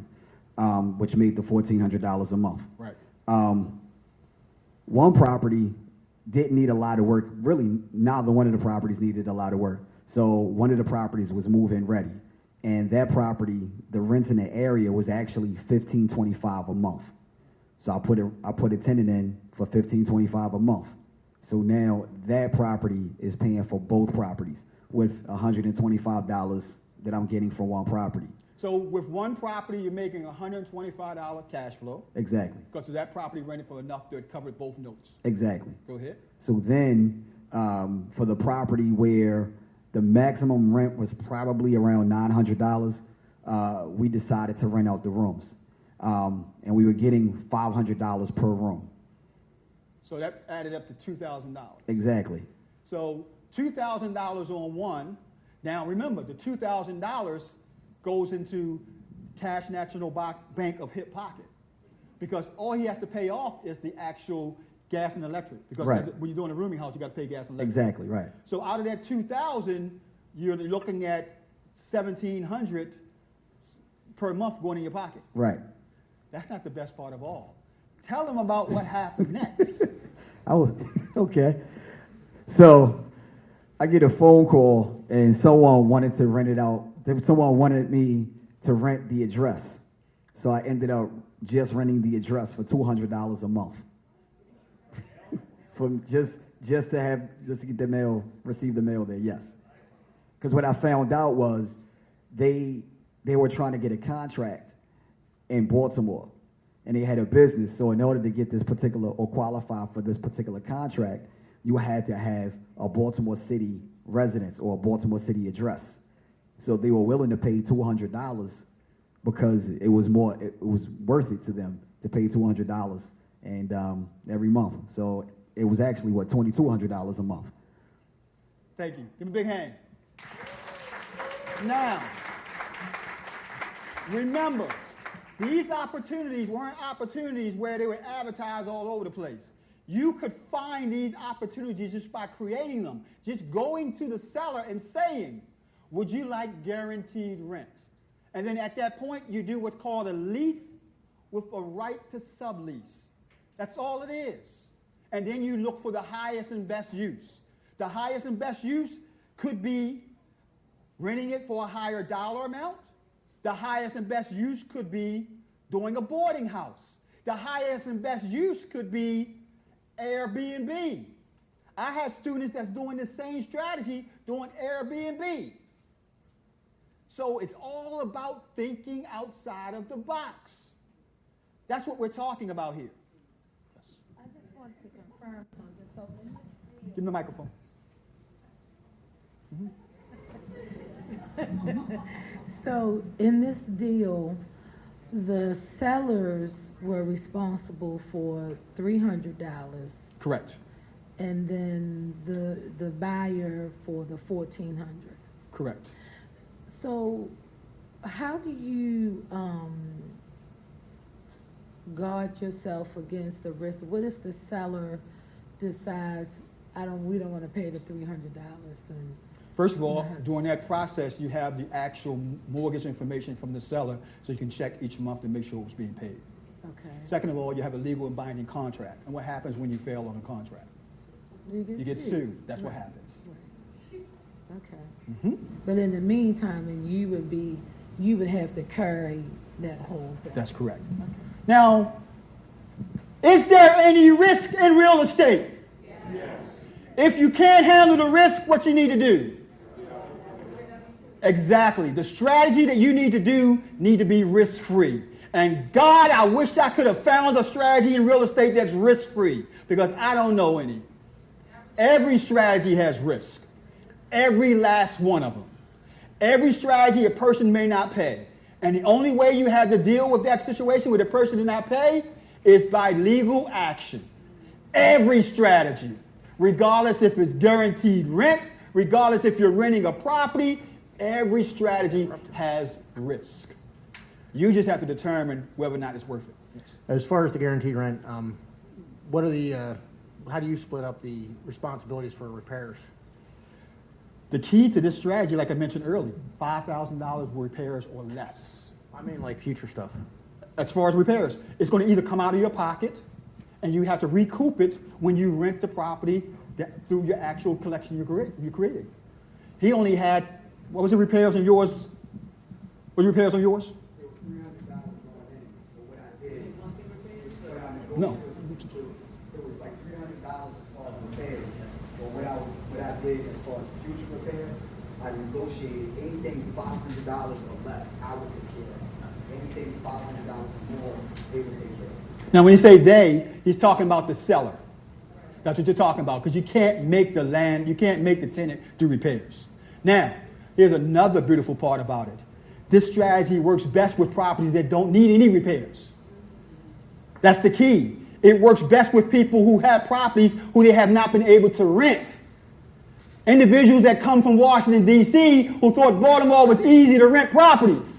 which made the $1,400 a month. Right. One property didn't need a lot of work. Really, neither one of the properties needed a lot of work. So one of the properties was move-in ready, and that property, the rent in the area was actually $1,525 a month. So I put a tenant in for $1,525 a month. So now that property is paying for both properties with $125 that I'm getting for one property. So with one property, you're making $125 cash flow. Exactly. Because that property rented for enough to cover both notes. Exactly. Go ahead. So then for the property where the maximum rent was probably around $900, we decided to rent out the rooms. And we were getting $500 per room. So that added up to $2,000. Exactly. So $2,000 on one. Now remember, the $2,000 goes into Cash National Bank of Hip Pocket. because all he has to pay off is the actual gas and electric. Because Right. when you're doing a rooming house, you got to pay gas and electric. Exactly, right. So out of that $2,000, you're looking at $1,700 per month going in your pocket. Right. That's not the best part of all. Tell them about what happened next. Okay. So I get a phone call and someone wanted to rent it out. Someone wanted me to rent the address. So I ended up just renting the address for $200 a month. From just to get the mail, receive the mail there, yes. Because what I found out was they were trying to get a contract in Baltimore, and they had a business. So in order to get this particular or qualify for this particular contract, you had to have a Baltimore City residence or a Baltimore City address. So they were willing to pay $200 because it was worth it to them to pay $200 and every month. So it was actually $2,200 a month. Thank you. Give me a big hand. Now, remember, these opportunities weren't opportunities where they were advertised all over the place. You could find these opportunities just by creating them, just going to the seller and saying, would you like guaranteed rent? And then at that point, you do what's called a lease with a right to sublease. That's all it is. And then you look for the highest and best use. The highest and best use could be renting it for a higher dollar amount. The highest and best use could be doing a boarding house. The highest and best use could be Airbnb. I have students that's doing the same strategy doing Airbnb. So it's all about thinking outside of the box. That's what we're talking about here. I just want to confirm something. So in this deal, give me the microphone. So in this deal, the sellers were responsible for $300. Correct. And then the buyer for the $1,400. Correct. So how do you guard yourself against the risk? What if the seller decides we don't want to pay the $300 and First of all, during that process, you have the actual mortgage information from the seller so you can check each month to make sure it's being paid. Okay. Second of all, you have a legal and binding contract. And what happens when you fail on a contract? You get sued. That's what happens. Right. Okay. But in the meantime, and you would have to carry that whole thing. That's correct. Okay. Now, is there any risk in real estate? Yes. If you can't handle the risk, what you need to do? Exactly. The strategy that you need to do need to be risk-free. And God, I wish I could have found a strategy in real estate that's risk-free, because I don't know any. Every strategy has risk. Every last one of them. Every strategy a person may not pay. And the only way you have to deal with that situation where the person did not pay is by legal action. Every strategy, regardless if it's guaranteed rent, regardless if you're renting a property, every strategy has risk. You just have to determine whether or not it's worth it. As far as the guaranteed rent, how do you split up the responsibilities for repairs? The key to this strategy, like I mentioned earlier, $5,000 for repairs or less. I mean, like future stuff. As far as repairs, it's going to either come out of your pocket, and you have to recoup it when you rent the property through your actual collection you created. He only had, what was the repairs on yours? What was the repairs on yours? It was $300 going in, but what I did, no. It was like $300 as far as repairs, but what I did as far as future repairs, I negotiated anything $500 or less, I would take care of. Anything $500 or more, they would take care of. Now, when you say they, he's talking about the seller. That's what you're talking about, because you can't make the tenant do repairs. Now, here's another beautiful part about it. This strategy works best with properties that don't need any repairs. That's the key. It works best with people who have properties who they have not been able to rent. Individuals that come from Washington, D.C., who thought Baltimore was easy to rent properties.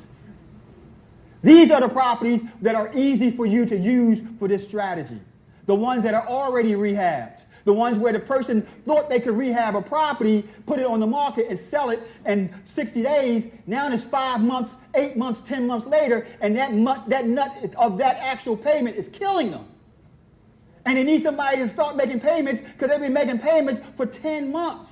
These are the properties that are easy for you to use for this strategy. The ones that are already rehabbed. The ones where the person thought they could rehab a property, put it on the market and sell it in 60 days. Now it's 5 months, 8 months, 10 months later, and that nut of that actual payment is killing them. And they need somebody to start making payments because they've been making payments for 10 months.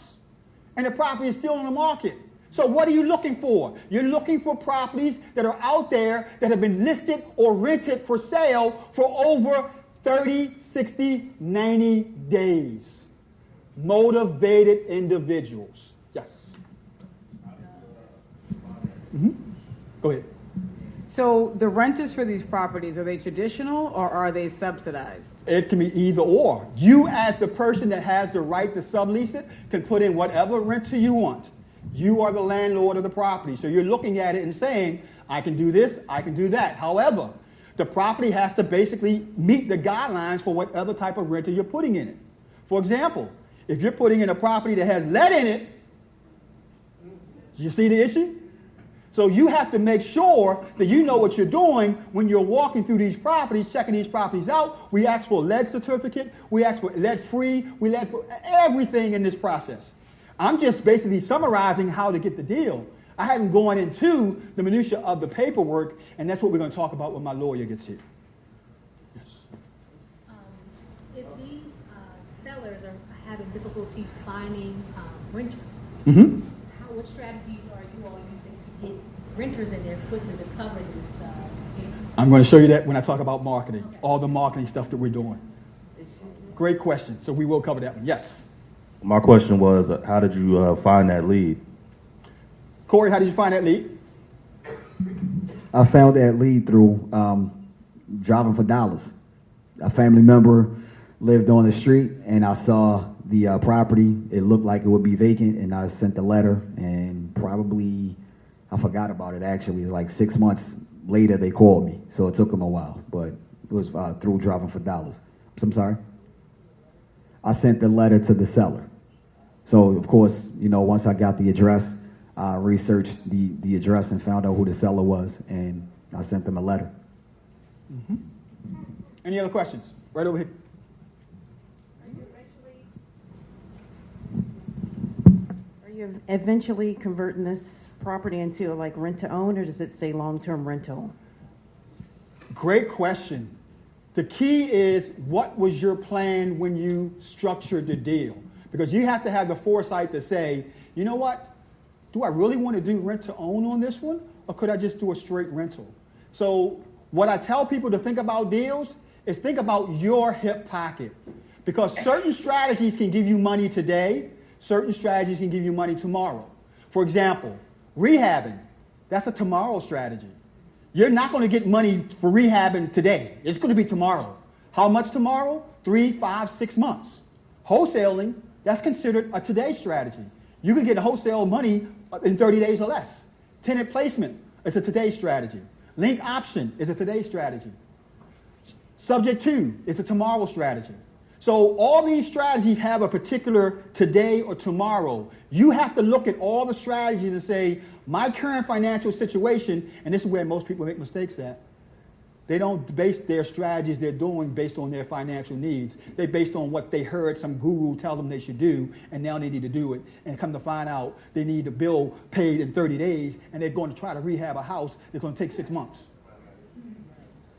And the property is still on the market. So what are you looking for? You're looking for properties that are out there that have been listed or rented for sale for over 30, 60, 90 days. Motivated individuals. Yes. Go ahead. So the renters for these properties, are they traditional or are they subsidized? It can be either or. You, as the person that has the right to sublease it, can put in whatever renter you want. You are the landlord of the property. So you're looking at it and saying, I can do this, I can do that. However, the property has to basically meet the guidelines for whatever type of renter you're putting in it. For example, if you're putting in a property that has lead in it, do you see the issue? So you have to make sure that you know what you're doing when you're walking through these properties, checking these properties out. We ask for a lead certificate. We ask for lead-free. We ask for everything in this process. I'm just basically summarizing how to get the deal. I haven't gone into the minutia of the paperwork, and that's what we're going to talk about when my lawyer gets here. Yes. If these sellers are having difficulty finding renters, what strategies are you all using to get renters in there quickly to cover this? I'm going to show you that when I talk about marketing, all the marketing stuff that we're doing. Great question. So we will cover that one. Yes. My question was, how did you find that lead? Corey, how did you find that lead? I found that lead through driving for dollars. A family member lived on the street, and I saw the property. It looked like it would be vacant, and I sent the letter, and probably, I forgot about it actually. It was like 6 months later they called me, so it took them a while, but it was through driving for dollars. I'm sorry? I sent the letter to the seller. So, of course, once I got the address, I researched the address and found out who the seller was, and I sent them a letter. Any other questions? Right over here. Are you eventually converting this property into like rent to own, or does it stay long-term rental? Great question. The key is, what was your plan when you structured the deal? Because you have to have the foresight to say, you know what? Do I really want to do rent to own on this one? Or could I just do a straight rental? So what I tell people to think about deals is think about your hip pocket. Because certain strategies can give you money today. Certain strategies can give you money tomorrow. For example, rehabbing. That's a tomorrow strategy. You're not going to get money for rehabbing today. It's going to be tomorrow. How much tomorrow? 3, 5, 6 months. Wholesaling, that's considered a today strategy. You can get wholesale money in 30 days or less. Tenant placement is a today strategy. Link option is a today strategy. Subject to is a tomorrow strategy. So all these strategies have a particular today or tomorrow. You have to look at all the strategies and say, my current financial situation, and this is where most people make mistakes at. They don't base their strategies they're doing based on their financial needs. They're based on what they heard some guru tell them they should do, and now they need to do it. And come to find out they need a bill paid in 30 days, and they're going to try to rehab a house that's going to take 6 months.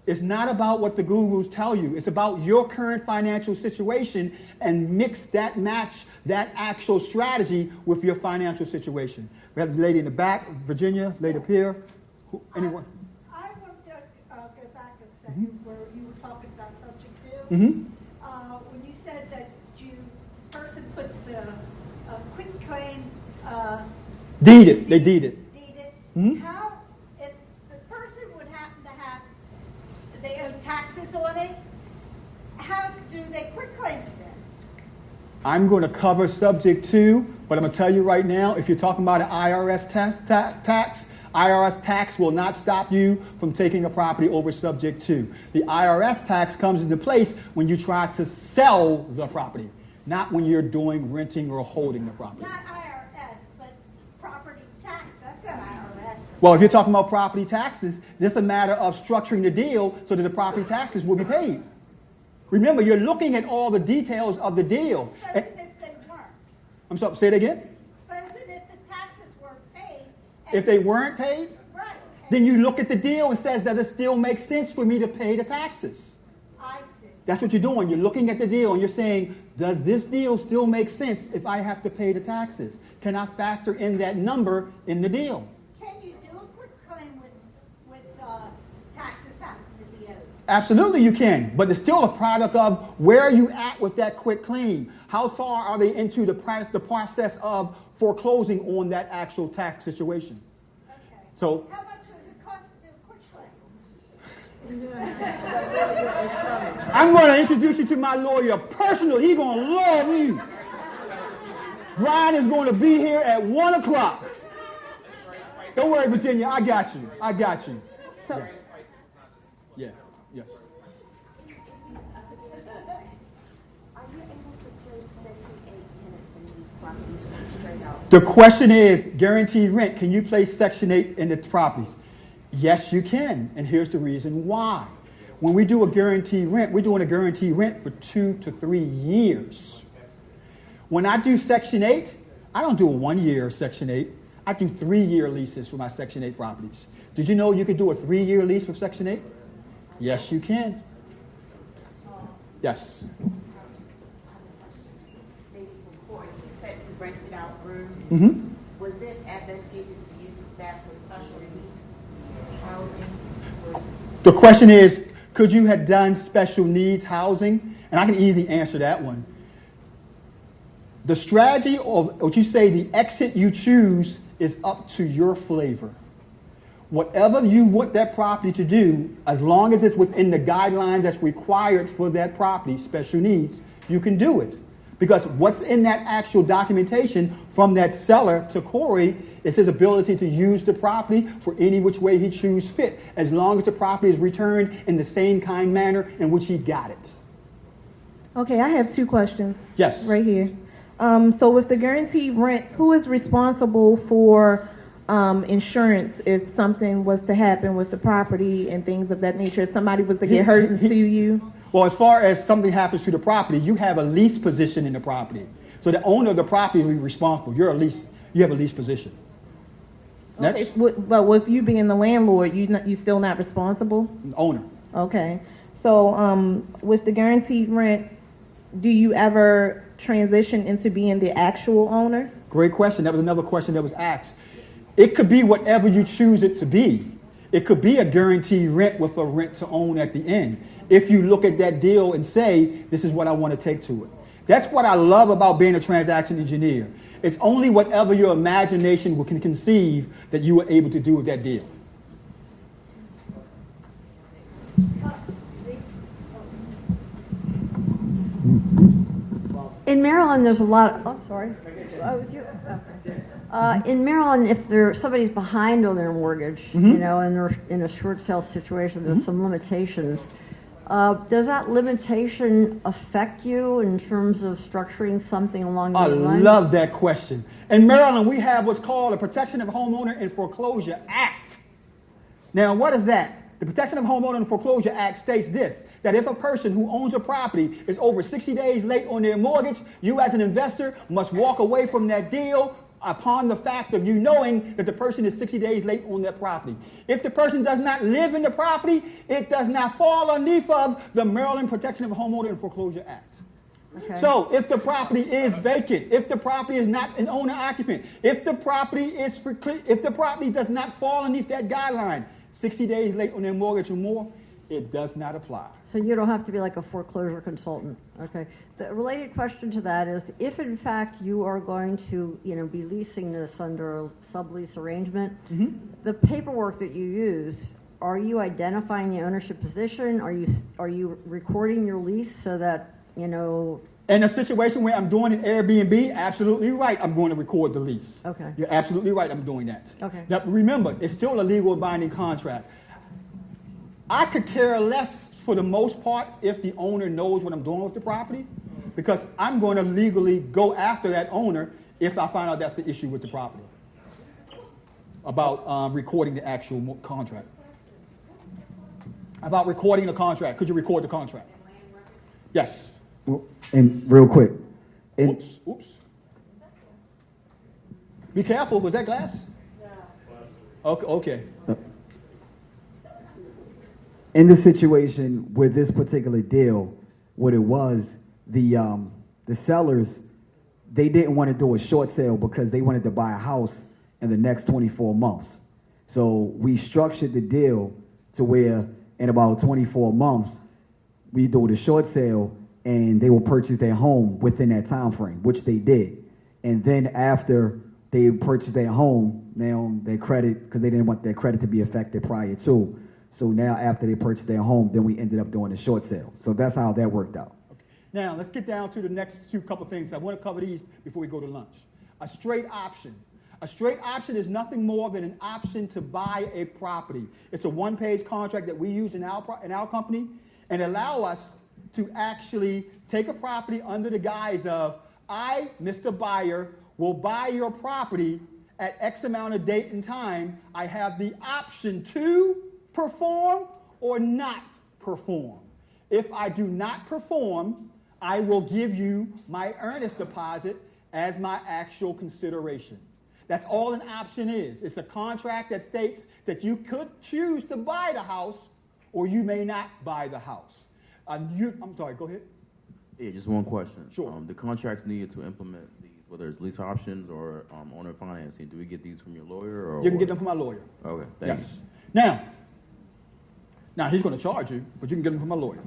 It's not about what the gurus tell you. It's about your current financial situation, and match that actual strategy with your financial situation. We have the lady in the back, Virginia, lady up here. Anyone? I want to go back a second where you were talking about subject to. When you said that person puts the quick claim deed it. They deed it. How, if the person would happen to have, they owe taxes on it, how do they quick claim it then? I'm going to cover subject to, but I'm going to tell you right now, if you're talking about an IRS tax, IRS tax will not stop you from taking a property over subject to. The IRS tax comes into place when you try to sell the property, not when you're doing renting or holding the property. Not IRS, but property tax. That's not IRS. Well, if you're talking about property taxes, this is a matter of structuring the deal so that the property taxes will be paid. Remember, you're looking at all the details of the deal. If they weren't. I'm sorry, say it again? If the taxes were paid. If they weren't paid, Right. then you look at the deal and says, does it still make sense for me to pay the taxes? I see. That's what you're doing. You're looking at the deal and you're saying, does this deal still make sense if I have to pay the taxes? Can I factor in that number in the deal? Can you do a quick claim with taxes having to be owed? Absolutely you can, but it's still a product of where are you at with that quick claim? How far are they into the process of foreclosing on that actual tax situation? Okay. So, How much does it cost to do a quick claim? I'm going to introduce you to my lawyer personally. He's going to love you. Brian is going to be here at 1 o'clock. Don't worry, Virginia. I got you. I got you. So, yeah. Yes. The question is, guaranteed rent, can you place Section 8 in the properties? Yes, you can, and here's the reason why. When we do a guaranteed rent, we're doing a guaranteed rent for 2 to 3 years. When I do Section 8, I don't do a 1 year Section 8. I do 3-year leases for my Section 8 properties. Did you know you could do a 3-year lease with Section 8? Yes, you can. Yes. Rented out rooms. Mm-hmm. Was it advantageous to use that for special needs housing? The question is, could you have done special needs housing? And I can easily answer that one. The strategy, or what you say, the exit you choose is up to your flavor. Whatever you want that property to do, as long as it's within the guidelines that's required for that property, special needs, you can do it. Because what's in that actual documentation from that seller to Corey is his ability to use the property for any which way he chooses fit, as long as the property is returned in the same kind manner in which he got it. okay, I have 2 questions. Yes. Right here. So with the guaranteed rents, who is responsible for insurance if something was to happen with the property and things of that nature? If somebody was to get hurt and sue you? Well, as far as something happens to the property, you have a lease position in the property. So the owner of the property will be responsible. You have a lease position. Next. Okay, but with you being the landlord, you still not responsible? Owner. Okay. So with the guaranteed rent, do you ever transition into being the actual owner? Great question. That was another question that was asked. It could be whatever you choose it to be. It could be a guaranteed rent with a rent to own at the end. If you look at that deal and say, this is what I want to take to it. That's what I love about being a transaction engineer. It's only whatever your imagination can conceive that you are able to do with that deal. In Maryland, there's a lot of, oh, sorry. In Maryland, if somebody's behind on their mortgage, Mm-hmm. you know, and they're in a short sale situation, there's some limitations. Does that limitation affect you in terms of structuring something along those lines? I love that question. In Maryland, we have what's called the Protection of Homeowner and Foreclosure Act. Now, what is that? The Protection of Homeowner and Foreclosure Act states this, that if a person who owns a property is over 60 days late on their mortgage, you as an investor must walk away from that deal upon the fact of you knowing that the person is 60 days late on their property. If the person does not live in the property, it does not fall underneath of the Maryland Protection of Homeowner and Foreclosure Act. Okay. So if the property is vacant, if the property is not an owner occupant, if the property does not fall underneath that guideline, 60 days late on their mortgage or more, it does not apply. So you don't have to be like a foreclosure consultant. Okay. The related question to that is, if in fact you are going to, you know, be leasing this under a sublease arrangement, the paperwork that you use, are you identifying the ownership position? Are you recording your lease so that, you know? In a situation where I'm doing an Airbnb, absolutely right, I'm going to record the lease. Okay. You're absolutely right, I'm doing that. Okay. Now, remember, it's still a legal binding contract. I could care less for the most part if the owner knows what I'm doing with the property, because I'm going to legally go after that owner if I find out that's the issue with the property. about recording the actual contract. About recording the contract. Could you record the contract? Yes. And real quick. Oops. Be careful. Was that glass? Okay. In the situation with this particular deal, what it was, the sellers, they didn't want to do a short sale because they wanted to buy a house in the next 24 months. So we structured the deal to where in about 24 months, we do the short sale and they will purchase their home within that time frame, which they did. And then after they purchased their home, now their credit, because they didn't want their credit to be affected prior to. So now after they purchased their home, then we ended up doing a short sale. So that's how that worked out. Okay. Now let's get down to the next couple things. I want to cover these before we go to lunch. A straight option. A straight option is nothing more than an option to buy a property. It's a one-page contract that we use in our company and allow us to actually take a property under the guise of, I, Mr. Buyer, will buy your property at X amount of date and time. I have the option to perform or not perform. If I do not perform, I will give you my earnest deposit as my actual consideration. That's all an option is. It's a contract that states that you could choose to buy the house or you may not buy the house. I'm sorry, go ahead. Yeah, just one question. Sure. The contracts needed to implement these, whether it's lease options or owner financing, do we get these from your lawyer? Or you can get them from my lawyer. Okay, thanks. Yes. Now, he's going to charge you, but you can get them from my lawyer.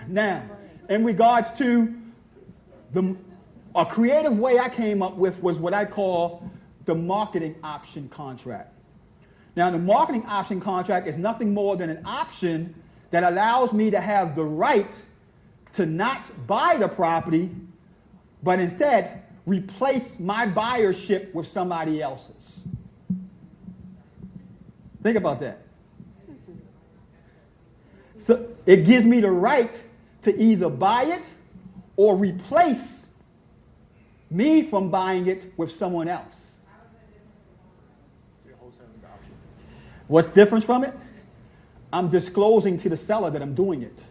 Now, in regards to a creative way I came up with was what I call the marketing option contract. Now, the marketing option contract is nothing more than an option that allows me to have the right to not buy the property, but instead replace my buyership with somebody else's. Think about that. So it gives me the right to either buy it or replace me from buying it with someone else. What's different from it? I'm disclosing to the seller that I'm doing it.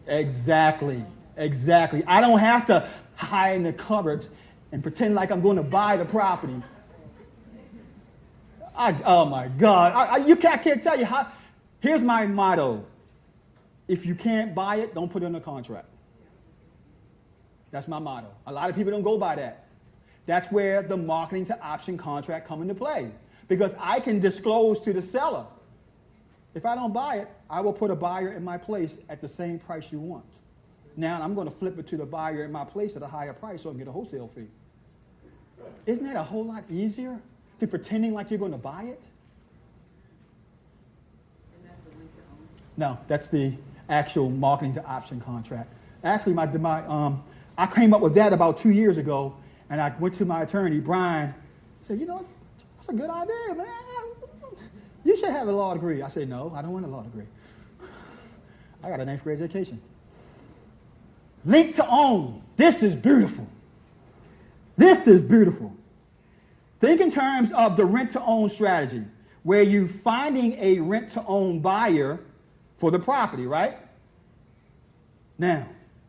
Exactly. I don't have to hide in the cupboard and pretend like I'm going to buy the property. Oh my God. I can't tell you how. Here's my motto. If you can't buy it, don't put it in a contract. That's my motto. A lot of people don't go by that. That's where the marketing to option contract come into play. Because I can disclose to the seller, if I don't buy it, I will put a buyer in my place at the same price you want. Now I'm going to flip it to the buyer in my place at a higher price so I can get a wholesale fee. Isn't that a whole lot easier than pretending like you're going to buy it? No, that's the actual marketing to option contract. Actually, I came up with that about 2 years ago, and I went to my attorney, Brian, said, that's a good idea, man. You should have a law degree. I said, no, I don't want a law degree. I got a 9th grade education. Link to own. This is beautiful. This is beautiful. Think in terms of the rent-to-own strategy, where you're finding a rent-to-own buyer for the property, right? Now,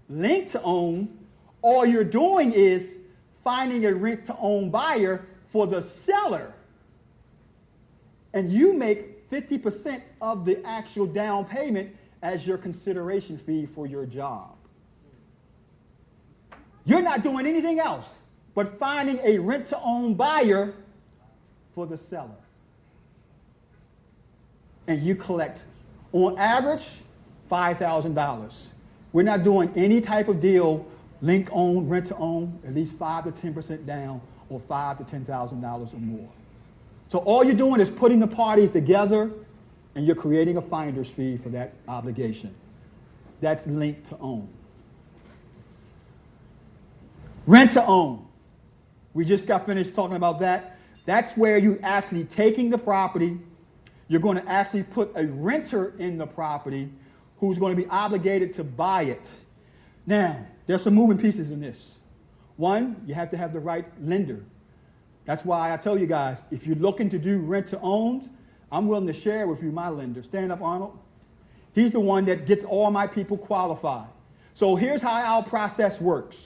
link-to-own, all you're doing is finding a rent-to-own buyer for the seller. And you make 50% of the actual down payment as your consideration fee for your job. You're not doing anything else but finding a rent-to-own buyer for the seller. And you collect, on average, $5,000. We're not doing any type of deal, link-own, rent-to-own, at least 5 to 10% down, or $5,000 to $10,000 or more. So all you're doing is putting the parties together, and you're creating a finder's fee for that obligation. That's link-to-own. Rent-to-own. We just got finished talking about that. That's where you're actually taking the property. You're going to actually put a renter in the property who's going to be obligated to buy it. Now, there's some moving pieces in this. One, you have to have the right lender. That's why I tell you guys, if you're looking to do rent-to-owns, I'm willing to share with you my lender. Stand up, Arnold. He's the one that gets all my people qualified. So here's how our process works.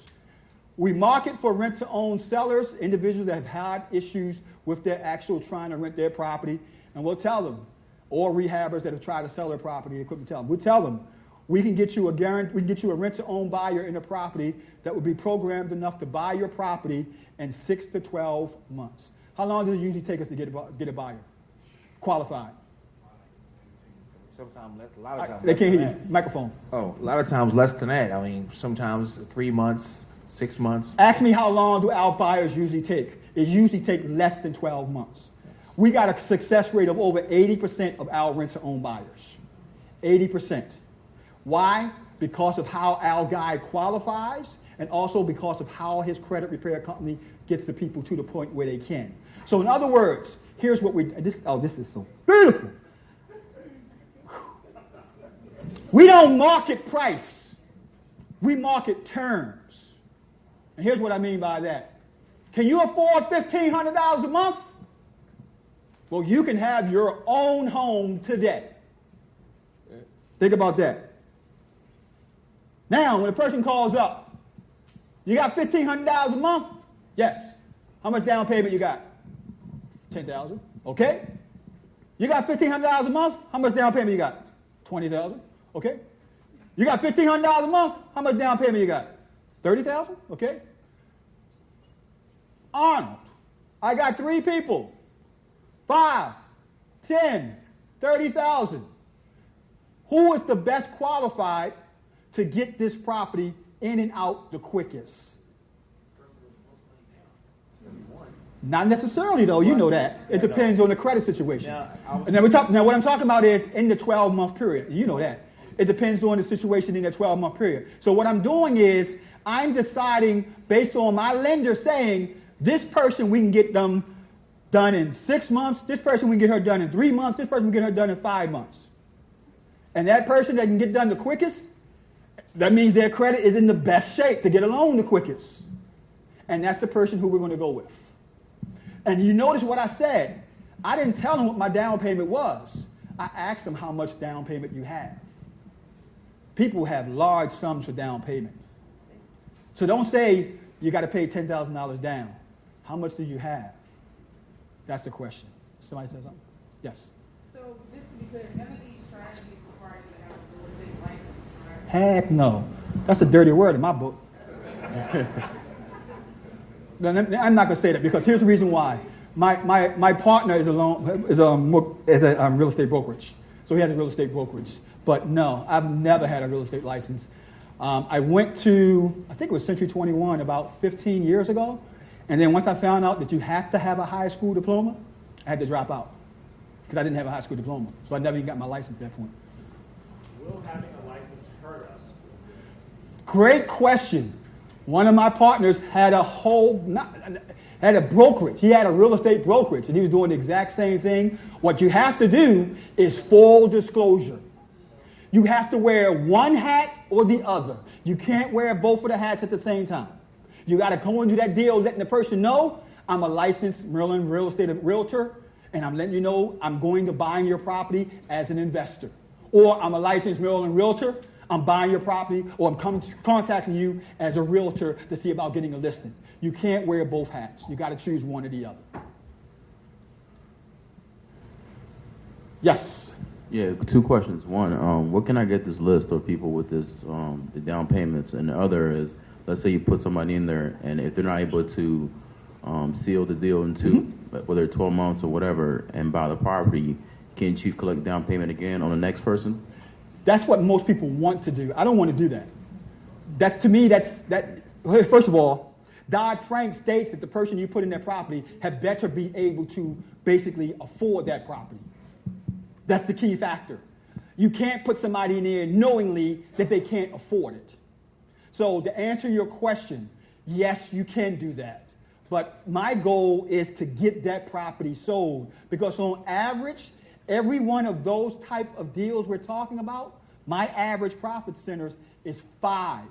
We market for rent-to-own sellers, individuals that have had issues with their actual trying to rent their property, and we'll tell them, or rehabbers that have tried to sell their property, they couldn't tell them. We'll tell them, we can get you a rent-to-own buyer in a property that will be programmed enough to buy your property in 6 to 12 months. How long does it usually take us to get a buyer qualified? Sometimes less, a lot of times. They can't hear you. Microphone. Oh, a lot of times less than that. I mean, sometimes 3 months, 6 months. Ask me how long do our buyers usually take. It usually takes less than 12 months. We got a success rate of over 80% of our rent-to-own buyers. 80%. Why? Because of how our guy qualifies, and also because of how his credit repair company gets the people to the point where they can. So in other words, here's what this is so beautiful. We don't market price. We market terms. And here's what I mean by that. Can you afford $1,500 a month? Well, you can have your own home today. Think about that. Now, when a person calls up, you got $1,500 a month? Yes. How much down payment you got? $10,000. Okay. You got $1,500 a month? How much down payment you got? $20,000. Okay. You got $1,500 a month? How much down payment you got? $30,000. Okay. Arnold, I got 3 people. 5, 10, 30,000. Who is the best qualified to get this property in and out the quickest? Not necessarily, though. You know that. It depends on the credit situation. Now what I'm talking about is in the 12-month period. You know that. It depends on the situation in the 12-month period. So what I'm doing is I'm deciding based on my lender saying this person we can get them done in 6 months. This person we can get her done in 3 months. This person we can get her done in 5 months. And that person that can get done the quickest, that means their credit is in the best shape to get a loan the quickest. And that's the person who we're going to go with. And you notice what I said. I didn't tell them what my down payment was. I asked them how much down payment you have. People have large sums for down payment. So don't say you got to pay $10,000 down. How much do you have? That's the question. Somebody said something? Yes. So just to be clear, none of these strategies require you to have a real estate license, correct? Heck no. That's a dirty word in my book. I'm not going to say that because here's the reason why. My partner is a real estate brokerage. So he has a real estate brokerage. But no, I've never had a real estate license. I went to, I think it was Century 21 about 15 years ago. And then once I found out that you have to have a high school diploma, I had to drop out because I didn't have a high school diploma. So I never even got my license at that point. Will having a license hurt us? Great question. One of my partners had had a brokerage. He had a real estate brokerage, and he was doing the exact same thing. What you have to do is full disclosure. You have to wear one hat or the other. You can't wear both of the hats at the same time. You got to go and do that deal letting the person know, I'm a licensed Maryland real estate realtor, and I'm letting you know I'm going to buy your property as an investor. Or I'm a licensed Maryland realtor, I'm buying your property, or I'm contacting you as a realtor to see about getting a listing. You can't wear both hats. You got to choose one or the other. Yes. Yeah, 2 questions. One, what can I get this list of people with this the down payments? And the other is, let's say you put somebody in there, and if they're not able to seal the deal into whether 12 months or whatever, and buy the property, can't you collect down payment again on the next person? That's what most people want to do. I don't want to do that. To me, first of all, Dodd-Frank states that the person you put in that property had better be able to basically afford that property. That's the key factor. You can't put somebody in there knowingly that they can't afford it. So to answer your question, yes, you can do that. But my goal is to get that property sold because on average, every one of those type of deals we're talking about, my average profit centers is 5.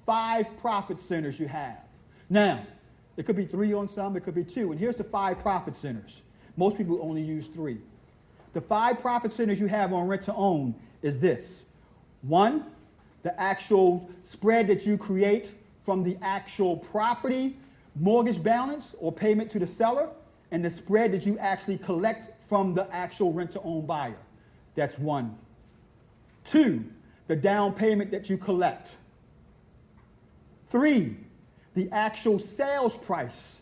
5 profit centers you have. Now, it could be 3 on some, it could be 2. And here's the 5 profit centers. Most people only use 3. The 5 profit centers you have on rent to own is this. 1, the actual spread that you create from the actual property mortgage balance or payment to the seller, and the spread that you actually collect from the actual rent-to-own buyer. That's 1. 2, the down payment that you collect. 3, the actual sales price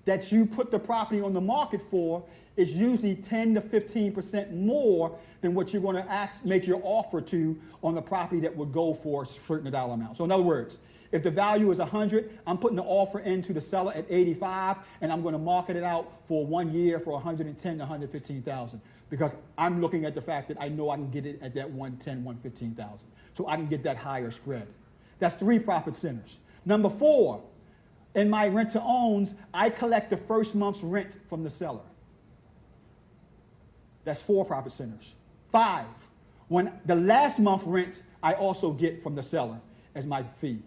that you put the property on the market for is usually 10 to 15% more than what you're going to make your offer to on the property that would go for a certain dollar amount. So in other words, if the value is 100, I'm putting the offer into the seller at 85, and I'm going to market it out for 1 year for 110 to 115,000, because I'm looking at the fact that I know I can get it at that 110, 115,000, so I can get that higher spread. That's 3 profit centers. Number 4, in my rent to owns, I collect the first month's rent from the seller. That's 4 profit centers. 5, when the last month rent, I also get from the seller as my fee.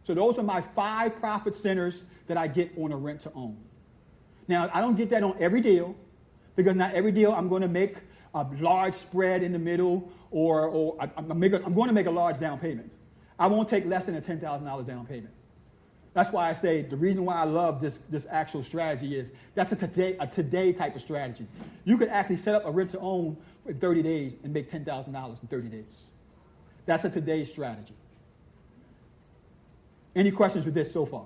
So those are my 5 profit centers that I get on a rent to own. Now, I don't get that on every deal, because not every deal I'm going to make a large spread in the middle, or I'm going to make a large down payment. I won't take less than a $10,000 down payment. That's why I say the reason why I love this actual strategy is that's a today type of strategy. You could actually set up a rent to own in 30 days and make $10,000 in 30 days. That's a today strategy. Any questions with this so far?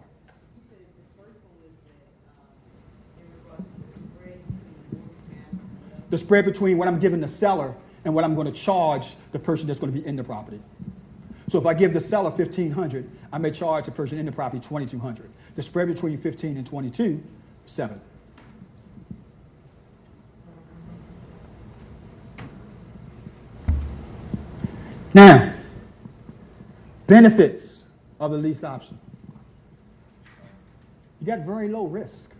The spread between what I'm giving the seller and what I'm going to charge the person that's going to be in the property. So if I give the seller $1,500, I may charge the person in the property $2,200. The spread between 15 and 22, 7. Now, benefits of the lease option. You got very low risk.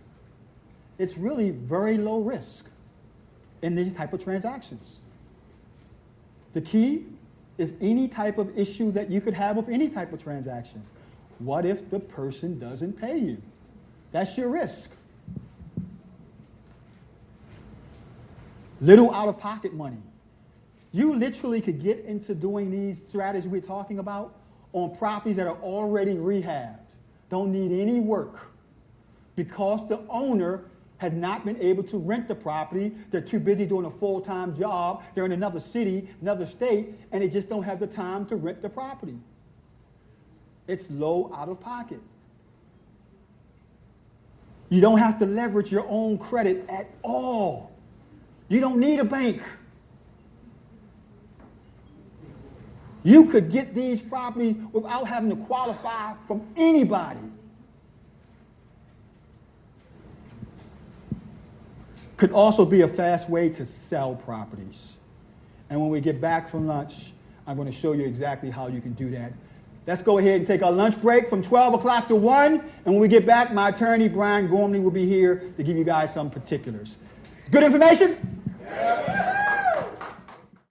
It's really very low risk in these type of transactions. The key is any type of issue that you could have with any type of transaction. What if the person doesn't pay you? That's your risk. Little out-of-pocket money. You literally could get into doing these strategies we're talking about on properties that are already rehabbed, don't need any work, because the owner has not been able to rent the property. They're too busy doing a full-time job. They're in another city, another state, and they just don't have the time to rent the property. It's low out-of-pocket. You don't have to leverage your own credit at all. You don't need a bank. You could get these properties without having to qualify from anybody. Could also be a fast way to sell properties. And when we get back from lunch, I'm going to show you exactly how you can do that. Let's go ahead and take our lunch break from 12 o'clock to 1. And when we get back, my attorney, Brian Gormley, will be here to give you guys some particulars. Good information? Yeah.